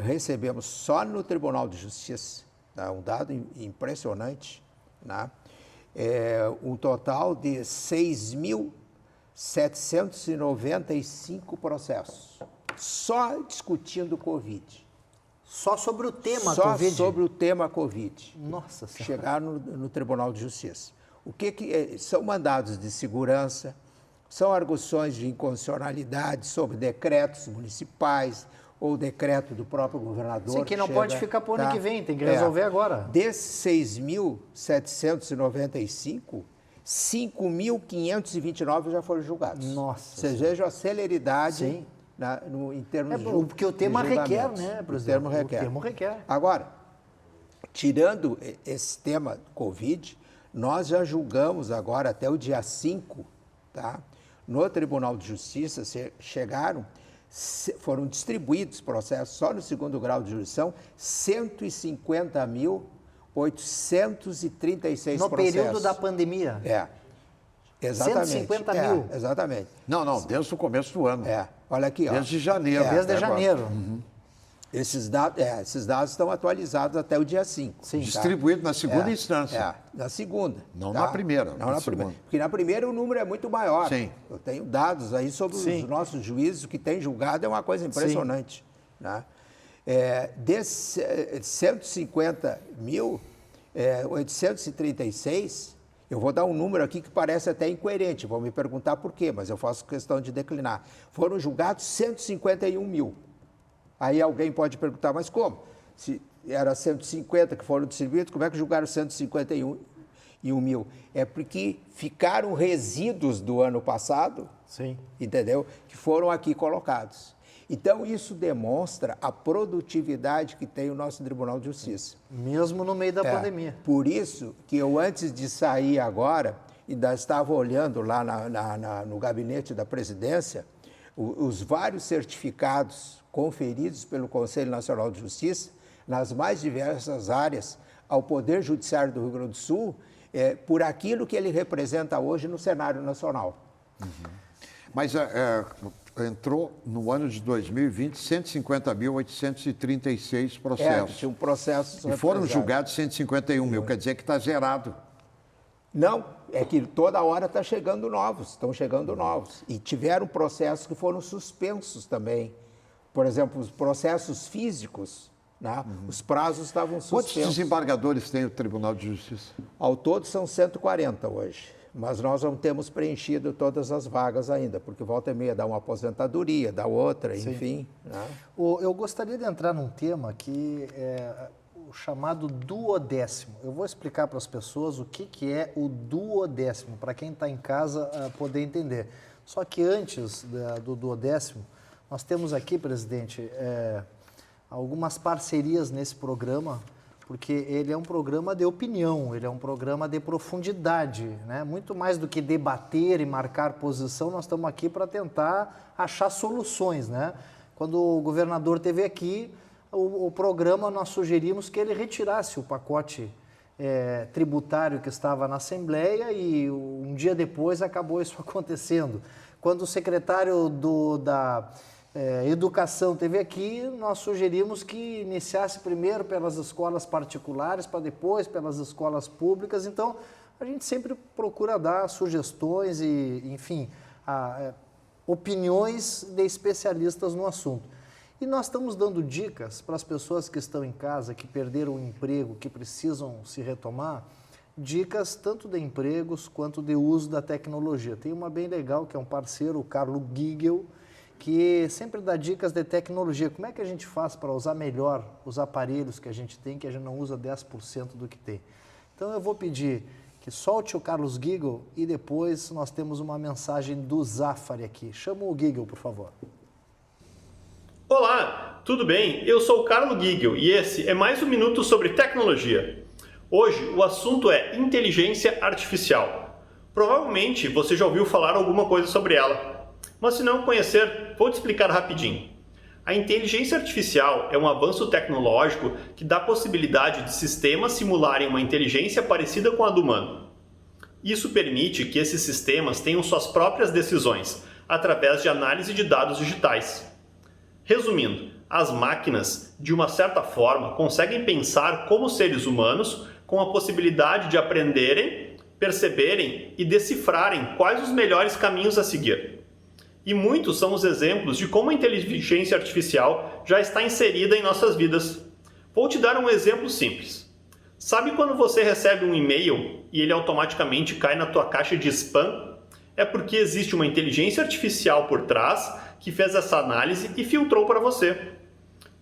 recebemos só no Tribunal de Justiça, tá, um dado impressionante, né, um total de 6.795 processos, só discutindo Covid. Só sobre o tema só Covid? Só sobre o tema Covid. Nossa Senhora. Chegaram no Tribunal de Justiça. O que são mandados de segurança, são arguições de inconstitucionalidade sobre decretos municipais ou decreto do próprio governador. Sim, que não pode ficar para o ano que vem, tem que resolver agora. Desses 6.795, 5.529 já foram julgados. Nossa. Vocês vejam a celeridade. Sim. Em termos de porque o tema requer, né, presidente? O termo requer. Agora, tirando esse tema Covid, nós já julgamos agora até o dia 5, tá? No Tribunal de Justiça foram distribuídos processos só no segundo grau de jurisdição, 150.836 no processos. período da pandemia. Exatamente. 150 mil. Exatamente. Não, desde o começo do ano. Olha aqui, ó. Desde janeiro. Desde janeiro. Esses dados estão atualizados até o dia 5. Sim. Distribuído na segunda instância. Na segunda. Não na primeira. Não na primeira. Porque na primeira o número é muito maior. Sim. Eu tenho dados aí sobre os nossos juízes, o que tem julgado é uma coisa impressionante. Né? Desses 150 mil, 836, eu vou dar um número aqui que parece até incoerente, vão me perguntar por quê, mas eu faço questão de declinar. Foram julgados 151 mil. Aí alguém pode perguntar, mas como? Se era 150 que foram distribuídos, como é que julgaram 151 mil? É porque ficaram resíduos do ano passado, entendeu? Que foram aqui colocados. Então, isso demonstra a produtividade que tem o nosso Tribunal de Justiça. Mesmo no meio da pandemia. Por isso que eu, antes de sair agora, ainda estava olhando lá no gabinete da presidência, os vários certificados conferidos pelo Conselho Nacional de Justiça, nas mais diversas áreas, ao Poder Judiciário do Rio Grande do Sul, por aquilo que ele representa hoje no cenário nacional. Mas entrou no ano de 2020 150.836 processos. Tinha um processo. E foram julgados 151 mil, quer dizer que está zerado. Não, é que toda hora estão chegando novos. E tiveram processos que foram suspensos também. Por exemplo, os processos físicos, né? Os prazos estavam suspensos. Quantos desembargadores tem o Tribunal de Justiça? Ao todo são 140 hoje. Mas nós não temos preenchido todas as vagas ainda, porque volta e meia dá uma aposentadoria, dá outra, enfim. Né? Eu gostaria de entrar num tema que é o chamado duodécimo. Eu vou explicar para as pessoas o que é o duodécimo, para quem está em casa poder entender. Só que antes do duodécimo, nós temos aqui, presidente, algumas parcerias nesse programa, porque ele é um programa de opinião, ele é um programa de profundidade, né? Muito mais do que debater e marcar posição, nós estamos aqui para tentar achar soluções, né? Quando o governador esteve aqui, o programa nós sugerimos que ele retirasse o pacote tributário que estava na Assembleia e um dia depois acabou isso acontecendo. Quando o secretário da Educação esteve aqui, nós sugerimos que iniciasse primeiro pelas escolas particulares, para depois pelas escolas públicas. Então, a gente sempre procura dar sugestões e, enfim, opiniões de especialistas no assunto. E nós estamos dando dicas para as pessoas que estão em casa, que perderam o emprego, que precisam se retomar, dicas tanto de empregos quanto de uso da tecnologia. Tem uma bem legal, que é um parceiro, o Carlos Giegel, que sempre dá dicas de tecnologia. Como é que a gente faz para usar melhor os aparelhos que a gente tem, que a gente não usa 10% do que tem? Então eu vou pedir que solte o Carlos Giegel e depois nós temos uma mensagem do Zafari aqui. Chama o Giegel, por favor. Olá, tudo bem? Eu sou o Carlos Giegel e esse é mais um Minuto sobre Tecnologia. Hoje o assunto é inteligência artificial. Provavelmente você já ouviu falar alguma coisa sobre ela. Mas se não conhecer, vou te explicar rapidinho. A inteligência artificial é um avanço tecnológico que dá a possibilidade de sistemas simularem uma inteligência parecida com a do humano. Isso permite que esses sistemas tenham suas próprias decisões, através de análise de dados digitais. Resumindo, as máquinas, de uma certa forma, conseguem pensar como seres humanos, com a possibilidade de aprenderem, perceberem e decifrarem quais os melhores caminhos a seguir. E muitos são os exemplos de como a inteligência artificial já está inserida em nossas vidas. Vou te dar um exemplo simples. Sabe quando você recebe um e-mail e ele automaticamente cai na tua caixa de spam? É porque existe uma inteligência artificial por trás que fez essa análise e filtrou para você.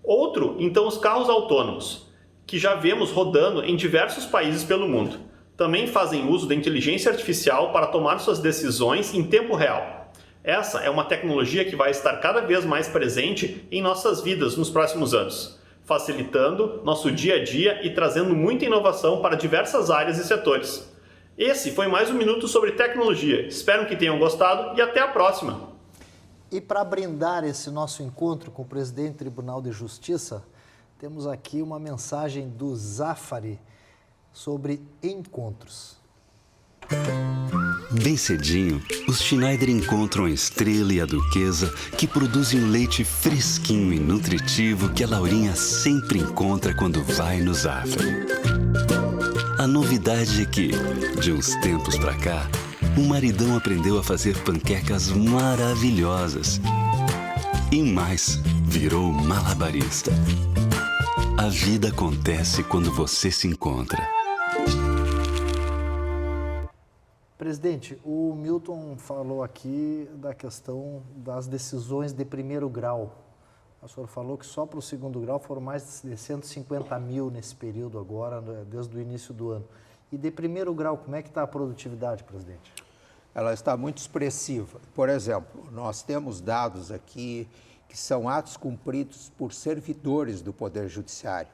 Outro, então, os carros autônomos, que já vemos rodando em diversos países pelo mundo. Também fazem uso da inteligência artificial para tomar suas decisões em tempo real. Essa é uma tecnologia que vai estar cada vez mais presente em nossas vidas nos próximos anos, facilitando nosso dia a dia e trazendo muita inovação para diversas áreas e setores. Esse foi mais um Minuto sobre Tecnologia. Espero que tenham gostado e até a próxima! E para brindar esse nosso encontro com o presidente do Tribunal de Justiça, temos aqui uma mensagem do Zafari sobre encontros. Bem cedinho, os Schneider encontram a Estrela e a Duquesa, que produzem um leite fresquinho e nutritivo que a Laurinha sempre encontra quando vai no Zafari. A novidade é que, de uns tempos pra cá, o maridão aprendeu a fazer panquecas maravilhosas. E mais, virou malabarista. A vida acontece quando você se encontra. Presidente, o Milton falou aqui da questão das decisões de primeiro grau. O senhor falou que só para o segundo grau foram mais de 150 mil nesse período agora, desde o início do ano. E de primeiro grau, como é que está a produtividade, presidente? Ela está muito expressiva. Por exemplo, nós temos dados aqui que são atos cumpridos por servidores do Poder Judiciário.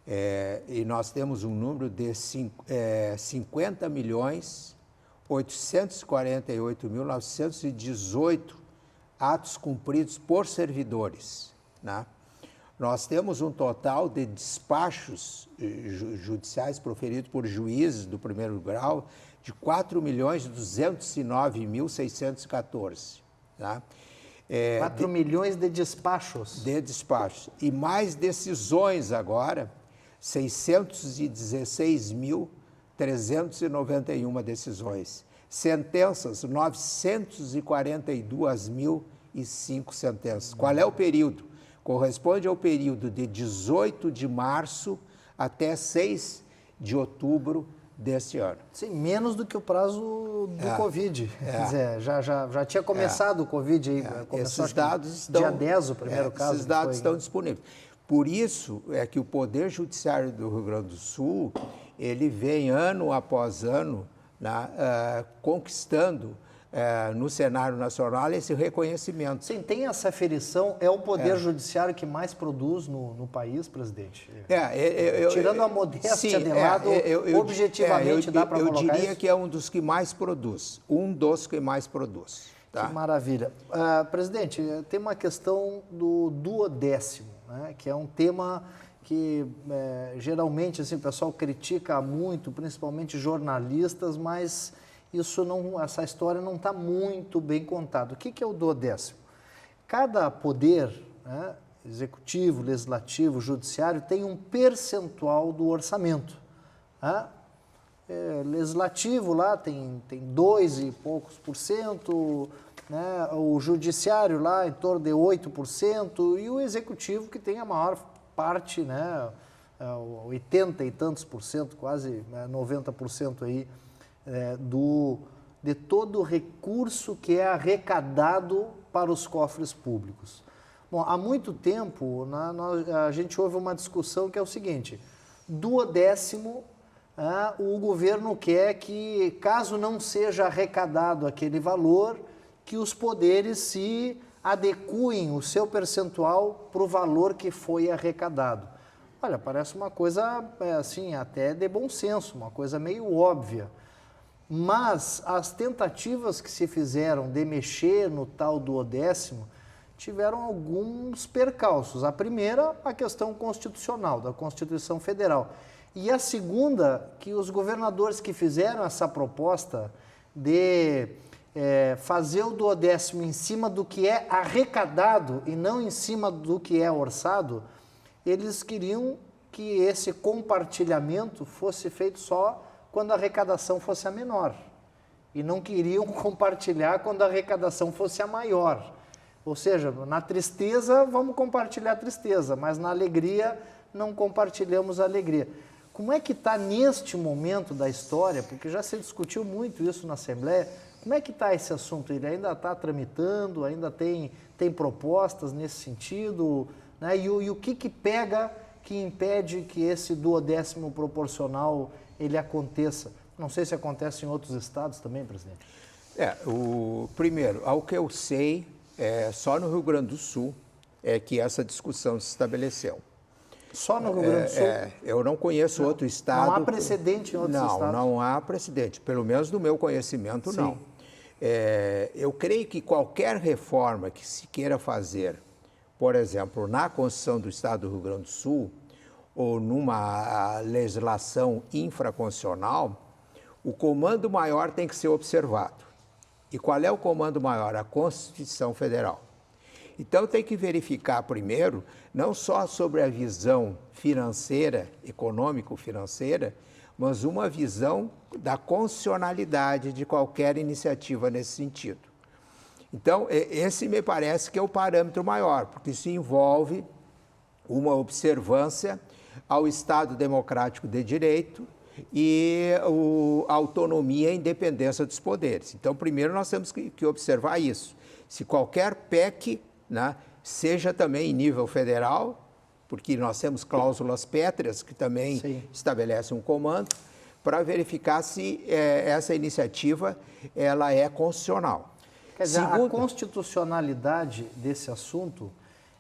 E nós temos um número de 50.848.918 atos cumpridos por servidores, né? Nós temos um total de despachos judiciais proferidos por juízes do primeiro grau de 4.209.614, tá? 4 milhões de despachos. De despachos. E mais decisões agora, 616.391 decisões. Sentenças, 942.005 sentenças. Qual é o período? Corresponde ao período de 18 de março até 6 de outubro deste ano. Sim, menos do que o prazo do Covid. Quer dizer, já tinha começado o Covid aí. Esses dados estão, dia 10, o primeiro caso. Esses dados estão disponíveis. Por isso é que o Poder Judiciário do Rio Grande do Sul, ele vem ano após ano, né, conquistando no cenário nacional esse reconhecimento. Sim, tem essa aferição, é o Poder Judiciário que mais produz no país, presidente? Tirando a modéstia de lado, objetivamente dá para colocar Eu diria isso? que é um dos que mais produz, um dos que mais produz. Tá? Que maravilha. Presidente, tem uma questão do duodécimo, né, que é um tema que geralmente assim, o pessoal critica muito, principalmente jornalistas, mas essa história não está muito bem contada. O que é o duodécimo? Cada poder, né, executivo, legislativo, judiciário, tem um percentual do orçamento. Né? Legislativo lá tem 2 e poucos por cento, né? O judiciário lá em torno de 8%, e o executivo que tem a maior parte, né, 80 e tantos por cento, quase 90% aí, de todo o recurso que é arrecadado para os cofres públicos. Bom, há muito tempo a gente ouve uma discussão que é o seguinte: duodécimo, o governo quer que, caso não seja arrecadado aquele valor, que os poderes se adequem o seu percentual para o valor que foi arrecadado. Olha, parece uma coisa assim, até de bom senso, uma coisa meio óbvia. Mas as tentativas que se fizeram de mexer no tal duodécimo tiveram alguns percalços. A primeira, a questão constitucional, da Constituição Federal. E a segunda, que os governadores que fizeram essa proposta de fazer o duodécimo em cima do que é arrecadado e não em cima do que é orçado, eles queriam que esse compartilhamento fosse feito só quando a arrecadação fosse a menor, e não queriam compartilhar quando a arrecadação fosse a maior. Ou seja, na tristeza, vamos compartilhar a tristeza, mas na alegria, não compartilhamos a alegria. Como é que está neste momento da história, porque já se discutiu muito isso na Assembleia, como é que está esse assunto? Ele ainda está tramitando, ainda tem propostas nesse sentido, né? E o que pega que impede que esse duodécimo proporcional ele aconteça? Não sei se acontece em outros estados também, presidente. Primeiro, ao que eu sei, só no Rio Grande do Sul é que essa discussão se estabeleceu. Só no Rio Grande do Sul? Eu não conheço outro estado. Não há precedente em outros estados? Não há precedente. Pelo menos do meu conhecimento, não. Eu creio que qualquer reforma que se queira fazer, por exemplo, na Constituição do Estado do Rio Grande do Sul, ou numa legislação infraconstitucional, o comando maior tem que ser observado. E qual é o comando maior? A Constituição Federal. Então tem que verificar primeiro, não só sobre a visão financeira, econômico-financeira, mas uma visão da constitucionalidade de qualquer iniciativa nesse sentido. Então, esse me parece que é o parâmetro maior, porque isso envolve uma observância ao Estado democrático de direito e a autonomia e independência dos poderes. Então, primeiro nós temos que observar isso. Se qualquer PEC, né, seja também em nível federal, porque nós temos cláusulas pétreas que também estabelecem um comando, para verificar se essa iniciativa ela é constitucional. Quer dizer, a constitucionalidade desse assunto,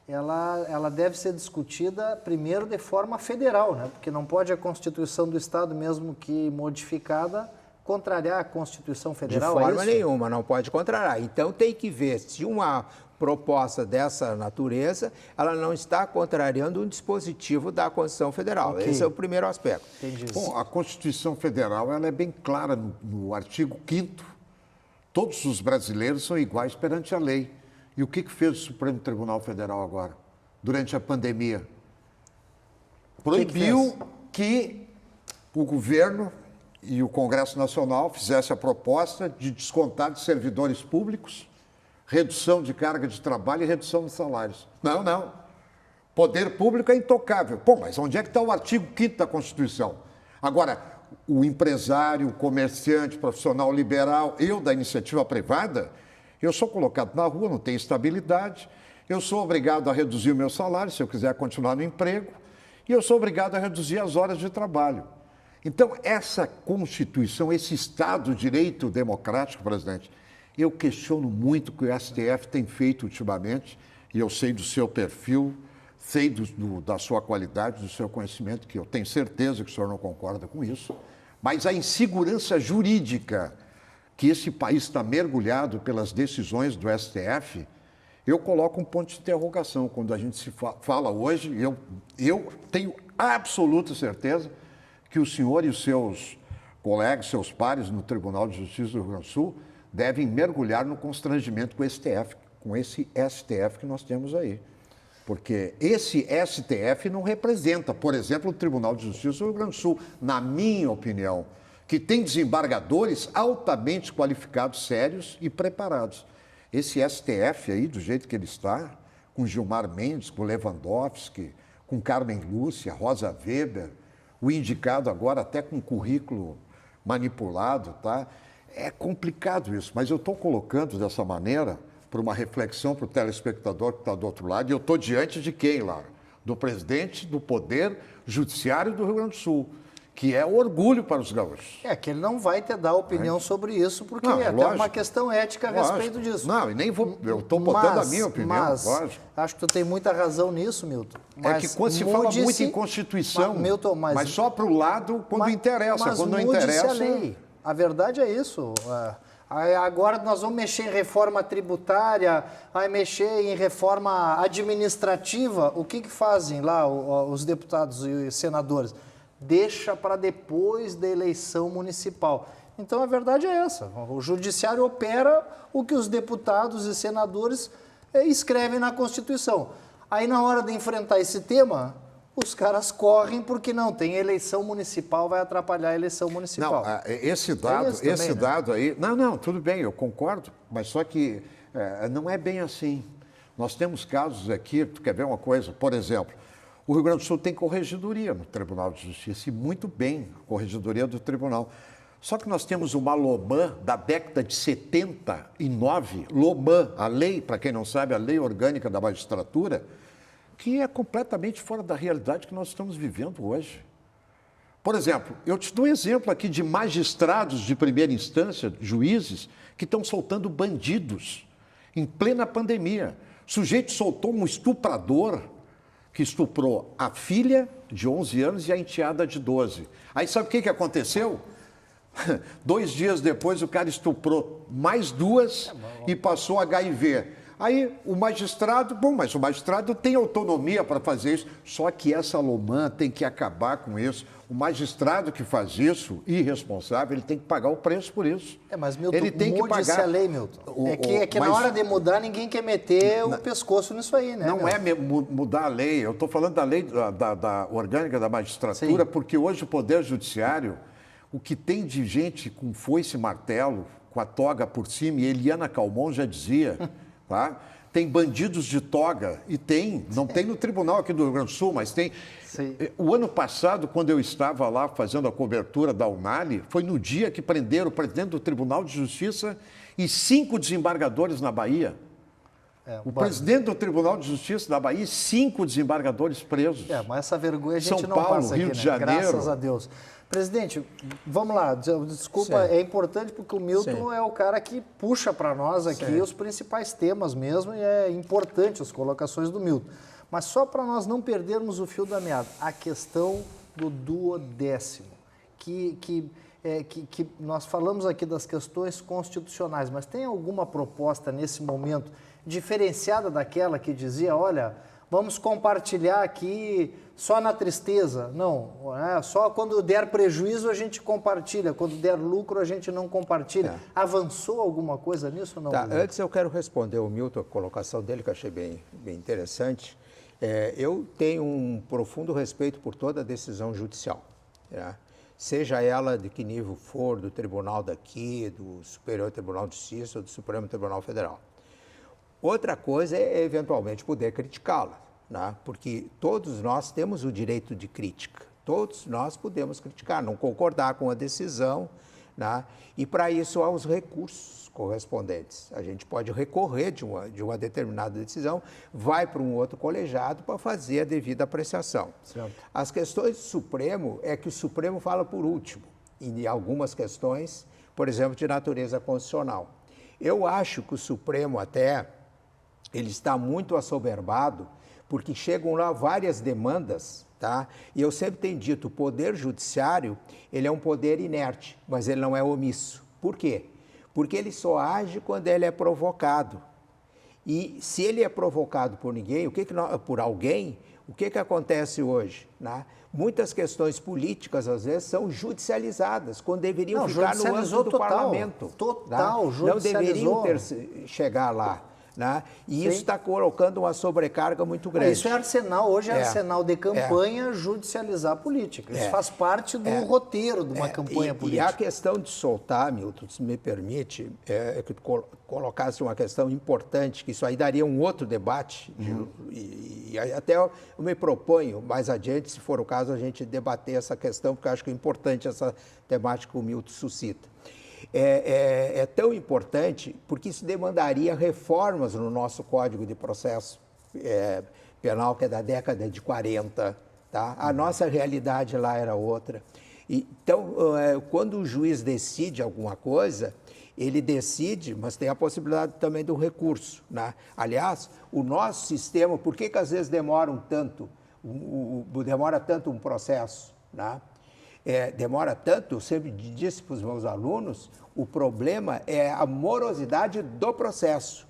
ela deve ser discutida primeiro de forma federal, né? Porque não pode a Constituição do Estado, mesmo que modificada, contrariar a Constituição Federal. De forma nenhuma, não pode contrariar. Então tem que ver se uma proposta dessa natureza, ela não está contrariando um dispositivo da Constituição Federal. Okay. Esse é o primeiro aspecto. Entendi. Bom, a Constituição Federal ela é bem clara no artigo 5º. Todos os brasileiros são iguais perante a lei. E o que fez o Supremo Tribunal Federal agora, durante a pandemia? Proibiu que o governo e o Congresso Nacional fizessem a proposta de descontar de servidores públicos, redução de carga de trabalho e redução de salários. Não. Poder público é intocável. Pô, mas onde é que está o artigo 5º da Constituição? Agora, o empresário, o comerciante, o profissional liberal, eu da iniciativa privada, eu sou colocado na rua, não tenho estabilidade, eu sou obrigado a reduzir o meu salário se eu quiser continuar no emprego, e eu sou obrigado a reduzir as horas de trabalho. Então, essa Constituição, esse Estado de Direito Democrático, presidente, eu questiono muito o que o STF tem feito ultimamente, e eu sei do seu perfil, sei da sua qualidade, do seu conhecimento, que eu tenho certeza que o senhor não concorda com isso, mas a insegurança jurídica que esse país está mergulhado pelas decisões do STF, eu coloco um ponto de interrogação. Quando a gente se fala hoje, eu tenho absoluta certeza que o senhor e os seus colegas, seus pares no Tribunal de Justiça do Rio Grande do Sul devem mergulhar no constrangimento com esse STF que nós temos aí. Porque esse STF não representa, por exemplo, o Tribunal de Justiça do Rio Grande do Sul, na minha opinião, que tem desembargadores altamente qualificados, sérios e preparados. Esse STF aí, do jeito que ele está, com Gilmar Mendes, com Lewandowski, com Carmen Lúcia, Rosa Weber, o indicado agora até com currículo manipulado, tá? É complicado isso, mas eu estou colocando dessa maneira para uma reflexão para o telespectador que está do outro lado, e eu estou diante de quem, Lara? Do presidente do Poder Judiciário do Rio Grande do Sul, que é orgulho para os gaúchos. Que ele não vai te dar opinião sobre isso, porque é até uma questão ética a respeito disso. Não, e nem vou, eu estou botando a minha opinião, mas lógico. Acho que tu tem muita razão nisso, Milton. Mas é que quando se fala muito em Constituição, Milton, mas só para o lado quando interessa, quando não interessa... a lei. A verdade é isso. Agora nós vamos mexer em reforma tributária, vai mexer em reforma administrativa. O que fazem lá os deputados e senadores? Deixa para depois da eleição municipal. Então, a verdade é essa. O judiciário opera o que os deputados e senadores escrevem na Constituição. Aí, na hora de enfrentar esse tema, os caras correm porque não tem eleição municipal, vai atrapalhar a eleição municipal. Não, esse dado aí... Não, tudo bem, eu concordo, mas só que não é bem assim. Nós temos casos aqui, tu quer ver uma coisa? Por exemplo, o Rio Grande do Sul tem corregedoria no Tribunal de Justiça, e muito bem, corregedoria do Tribunal. Só que nós temos uma LOMAN da década de 79, LOMAN, a lei, para quem não sabe, a Lei Orgânica da Magistratura, que é completamente fora da realidade que nós estamos vivendo hoje. Por exemplo, eu te dou um exemplo aqui de magistrados de primeira instância, juízes, que estão soltando bandidos em plena pandemia. O sujeito soltou um estuprador que estuprou a filha de 11 anos e a enteada de 12. Aí sabe o que aconteceu? 2 dias depois o cara estuprou mais 2 e passou HIV. Aí o magistrado, mas o magistrado tem autonomia para fazer isso, só que essa Lomã tem que acabar com isso. O magistrado que faz isso, irresponsável, ele tem que pagar o preço por isso. Mas, Milton, ele tem que pagar. Mude-se a lei, Milton. É que na hora de mudar, ninguém quer meter o pescoço nisso aí, né? Não é mudar a lei, eu estou falando da lei da orgânica da magistratura, sim, porque hoje o Poder Judiciário, o que tem de gente com foice e martelo, com a toga por cima, e Eliana Calmon já dizia, tá? Tem bandidos de toga, e não tem no tribunal aqui do Rio Grande do Sul, mas tem. Sim. O ano passado, quando eu estava lá fazendo a cobertura da Unali, foi no dia que prenderam o presidente do Tribunal de Justiça e 5 desembargadores na Bahia. O presidente do Tribunal de Justiça da Bahia e 5 desembargadores presos. Mas essa vergonha a gente São não Paulo, passa aqui, Rio de Janeiro. Graças a Deus. Presidente, vamos lá, desculpa, é importante porque o Milton é o cara que puxa para nós aqui os principais temas mesmo e é importante as colocações do Milton. Mas só para nós não perdermos o fio da meada, a questão do duodécimo, que nós falamos aqui das questões constitucionais, mas tem alguma proposta nesse momento diferenciada daquela que dizia, olha, vamos compartilhar aqui só na tristeza? Não, só quando der prejuízo a gente compartilha, quando der lucro a gente não compartilha. Avançou alguma coisa nisso ou não? Tá, antes eu quero responder o Milton, a colocação dele, que eu achei bem interessante. Eu tenho um profundo respeito por toda decisão judicial, seja ela de que nível for, do tribunal daqui, do Superior Tribunal de Justiça ou do Supremo Tribunal Federal. Outra coisa é, eventualmente, poder criticá-la, porque todos nós temos o direito de crítica, todos nós podemos criticar, não concordar com a decisão, e para isso há os recursos correspondentes. A gente pode recorrer de uma determinada decisão, vai para um outro colegiado para fazer a devida apreciação. Certo. As questões do Supremo é que o Supremo fala por último, em algumas questões, por exemplo, de natureza constitucional. Eu acho que o Supremo ele está muito assoberbado, porque chegam lá várias demandas, E eu sempre tenho dito, o Poder Judiciário, ele é um poder inerte, mas ele não é omisso. Por quê? Porque ele só age quando ele é provocado. E se ele é provocado por ninguém, por alguém, o que acontece hoje? Muitas questões políticas, às vezes, são judicializadas, quando deveriam ficar no âmbito do parlamento. Total, judicializou. Não deveriam chegar lá. E isso está colocando uma sobrecarga muito grande. Isso é arsenal, hoje é arsenal de campanha judicializar a política. Isso faz parte do roteiro de uma campanha política. E a questão de soltar, Milton, se me permite, que colocasse uma questão importante, que isso aí daria um outro debate, e até eu me proponho, mais adiante, se for o caso, a gente debater essa questão, porque eu acho que é importante essa temática que o Milton suscita. É tão importante porque isso demandaria reformas no nosso Código de Processo Penal, que é da década de 40, A nossa realidade lá era outra. Então, quando o juiz decide alguma coisa, ele decide, mas tem a possibilidade também do recurso, Aliás, o nosso sistema, por que às vezes demora tanto um processo, demora tanto, eu sempre disse para os meus alunos, o problema é a morosidade do processo.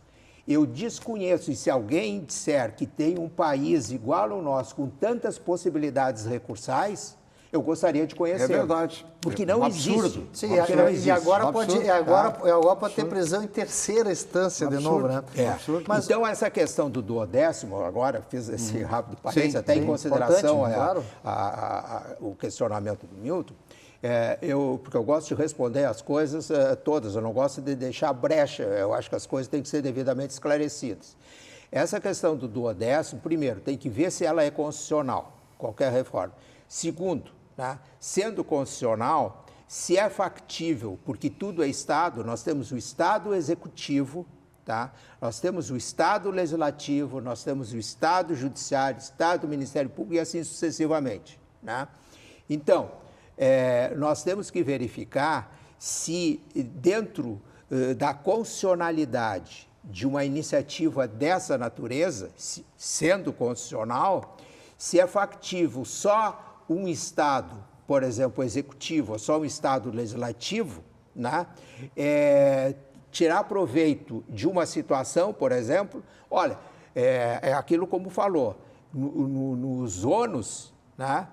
Eu desconheço, e se alguém disser que tem um país igual ao nosso, com tantas possibilidades recursais, eu gostaria de conhecer. É verdade. Porque não existe. Sim, e agora pode ter prisão em terceira instância de novo, né? Mas, então, essa questão do duodécimo, agora fiz esse rápido parênteses, até em consideração o questionamento do Milton, porque eu gosto de responder as coisas todas, eu não gosto de deixar brecha, eu acho que as coisas têm que ser devidamente esclarecidas. Essa questão do duodécimo, primeiro, tem que ver se ela é constitucional, qualquer reforma. Segundo, sendo constitucional, se é factível, porque tudo é Estado, nós temos o Estado Executivo, nós temos o Estado Legislativo, nós temos o Estado Judiciário, Estado Ministério Público e assim sucessivamente. Então, nós temos que verificar se dentro da constitucionalidade de uma iniciativa dessa natureza, sendo constitucional, se é factível só um Estado, por exemplo, executivo, ou só um Estado legislativo, tirar proveito de uma situação, por exemplo, olha, é aquilo como falou, nos ônus, né,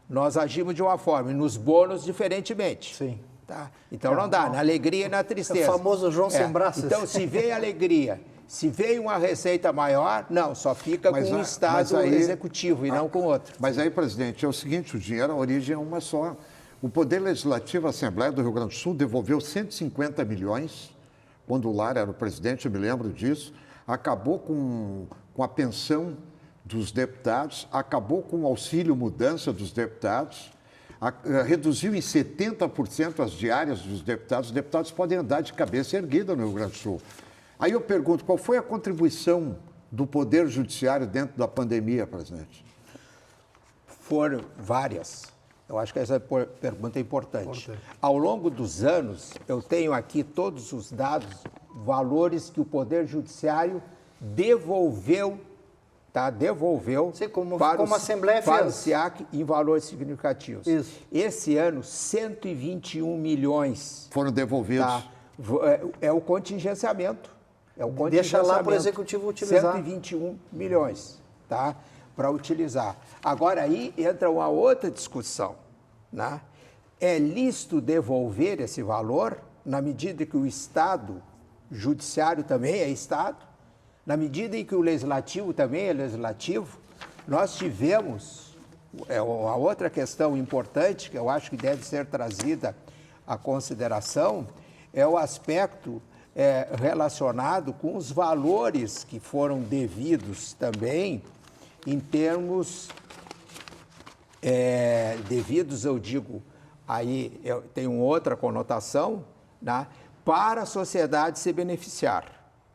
nós agimos de uma forma, e nos bônus diferentemente. Sim. Tá? Então não dá, na alegria e na tristeza. É o famoso João sem braços. Então, se vem alegria, se vem uma receita maior, não, só fica com um Estado executivo e não com outro. Mas aí, presidente, é o seguinte, o dinheiro, a origem é uma só. O Poder Legislativo, a Assembleia do Rio Grande do Sul, devolveu 150 milhões, quando o Lara era o presidente, eu me lembro disso, acabou com a pensão dos deputados, acabou com o auxílio mudança dos deputados, reduziu em 70% as diárias dos deputados. Os deputados podem andar de cabeça erguida no Rio Grande do Sul. Aí eu pergunto, qual foi a contribuição do Poder Judiciário dentro da pandemia, presidente? Foram várias. Eu acho que essa pergunta é importante. Ao longo dos anos, eu tenho aqui todos os dados, valores que o Poder Judiciário devolveu, tá? Devolveu como a Assembleia para fez. o SIAC em valores significativos. Isso. Esse ano, 121 milhões. Foram devolvidos. Tá? É o contingenciamento. Deixa lá para o Executivo utilizar. 121 milhões, tá? Para utilizar. Agora aí entra uma outra discussão, né? É lícito devolver esse valor na medida que o Estado, judiciário também é Estado, na medida em que o Legislativo também é Legislativo. Nós tivemos, a outra questão importante que eu acho que deve ser trazida à consideração é o aspecto relacionado com os valores que foram devidos também em termos devidos, eu digo, aí tem uma outra conotação, né, para a sociedade se beneficiar.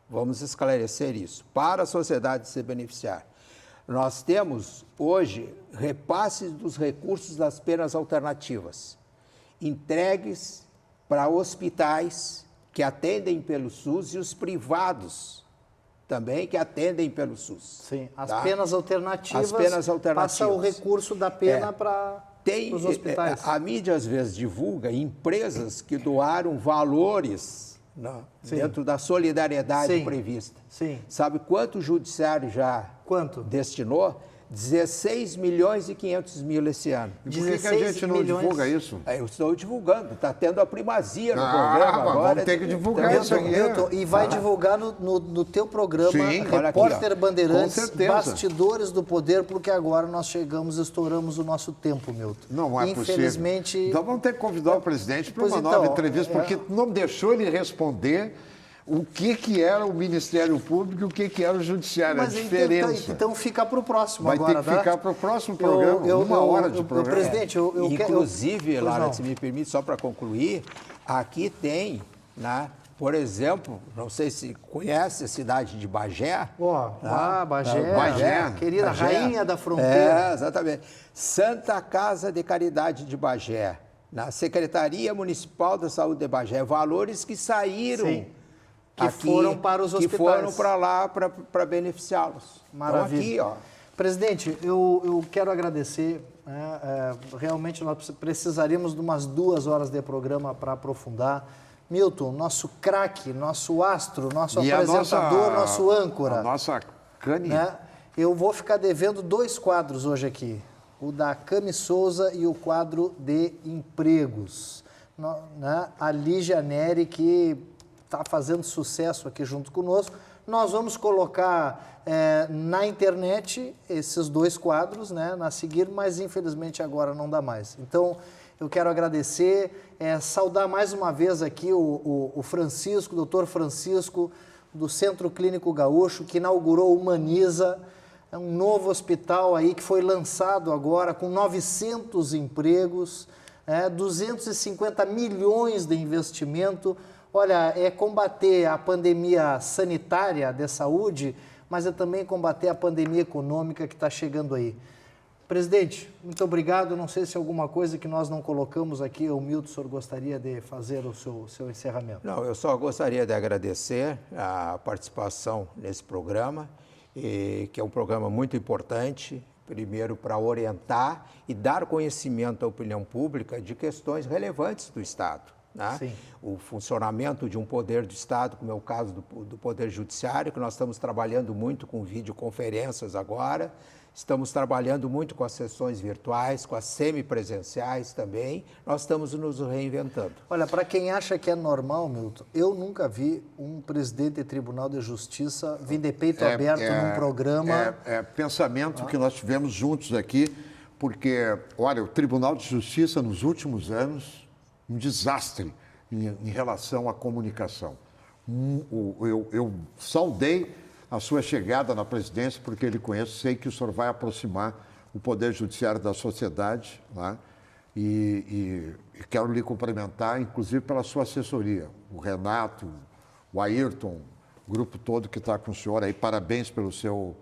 Vamos esclarecer isso. Para a sociedade se beneficiar. Nós temos hoje repasses dos recursos das penas alternativas, entregues para hospitais que atendem pelo SUS e os privados também que atendem pelo SUS. Sim, as penas alternativas. As penas alternativas. Passa o recurso da pena para os hospitais. A mídia às vezes divulga empresas que doaram valores dentro da solidariedade prevista. Sim. Sabe quanto o judiciário já destinou? 16 milhões e 500 mil esse ano. E por que a gente não divulga isso? Eu estou divulgando, está tendo a primazia no programa agora. Vamos ter que divulgar isso aqui. E vai divulgar no teu programa, Sim, Repórter aqui, Bandeirantes, Bastidores do Poder, porque agora nós estouramos o nosso tempo, Milton. Não é Infelizmente, possível. Então vamos ter que convidar o presidente para uma nova entrevista, porque não deixou ele responder o que era o Ministério Público e o que era o Judiciário, a diferença. Então fica para o próximo Vai agora, ter que ficar para o próximo programa, uma hora de programa. Presidente, Inclusive, Lara, se me permite, só para concluir, aqui tem, né, por exemplo, não sei se conhece a cidade de Bagé. Bagé, querida rainha da fronteira. Exatamente. Santa Casa de Caridade de Bagé, na Secretaria Municipal da Saúde de Bagé, valores que saíram... Sim. Que foram para os hospitais. Que foram para lá para beneficiá-los. Maravilha. Então, aqui, Presidente, eu quero agradecer. Realmente nós precisaríamos de umas 2 horas de programa para aprofundar. Milton, nosso craque, nosso astro, nosso apresentador, nosso âncora. A nossa Cani. Eu vou ficar devendo 2 quadros hoje aqui. O da Cami Souza e o quadro de empregos. A Lígia Neri, que está fazendo sucesso aqui junto conosco. Nós vamos colocar na internet esses 2 quadros, né, a seguir, mas infelizmente agora não dá mais. Então, eu quero agradecer, saudar mais uma vez aqui o Francisco, o doutor Francisco, do Centro Clínico Gaúcho, que inaugurou o Humaniza, um novo hospital aí que foi lançado agora com 900 empregos, 250 milhões de investimento. Olha, é combater a pandemia sanitária de saúde, mas é também combater a pandemia econômica que está chegando aí. Presidente, muito obrigado. Não sei se alguma coisa que nós não colocamos aqui, o Milton, o senhor gostaria de fazer o seu encerramento. Não, eu só gostaria de agradecer a participação nesse programa, que é um programa muito importante, primeiro para orientar e dar conhecimento à opinião pública de questões relevantes do Estado. né? Sim. O funcionamento de um poder do Estado, como é o caso do Poder Judiciário, que nós estamos trabalhando muito com videoconferências agora, estamos trabalhando muito com as sessões virtuais, com as semipresenciais também, nós estamos nos reinventando. Olha, para quem acha que é normal, Milton, eu nunca vi um presidente de Tribunal de Justiça vir de peito aberto num programa. Pensamento que nós tivemos juntos aqui, porque, olha, o Tribunal de Justiça nos últimos anos, um desastre em relação à comunicação. Eu saudei a sua chegada na presidência, porque ele conhece, sei que o senhor vai aproximar o Poder Judiciário da sociedade, né? E quero lhe cumprimentar, inclusive pela sua assessoria, o Renato, o Ayrton, o grupo todo que está com o senhor aí, parabéns pelo seu...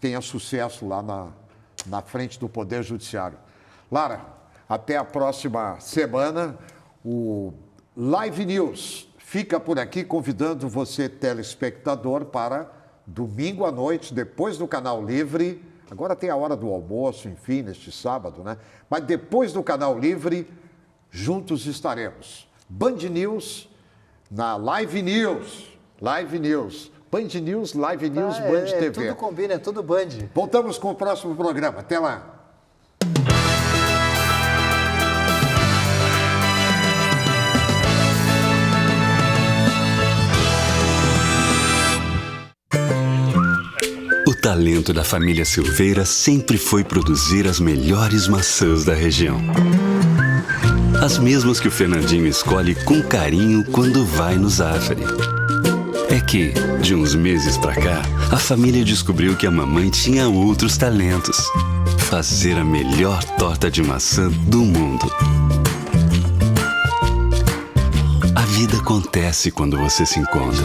tenha sucesso lá na frente do Poder Judiciário. Lara, até a próxima semana. O Live News fica por aqui, convidando você, telespectador, para domingo à noite, depois do Canal Livre. Agora tem a hora do almoço, enfim, neste sábado, né? Mas depois do Canal Livre, juntos estaremos. Band News na Live News. Live News. Band News, Live News, Band TV. Tudo combina, é tudo Band. Voltamos com o próximo programa. Até lá. O talento da família Silveira sempre foi produzir as melhores maçãs da região. As mesmas que o Fernandinho escolhe com carinho quando vai no Zafari. É que, de uns meses pra cá, a família descobriu que a mamãe tinha outros talentos. Fazer a melhor torta de maçã do mundo. A vida acontece quando você se encontra.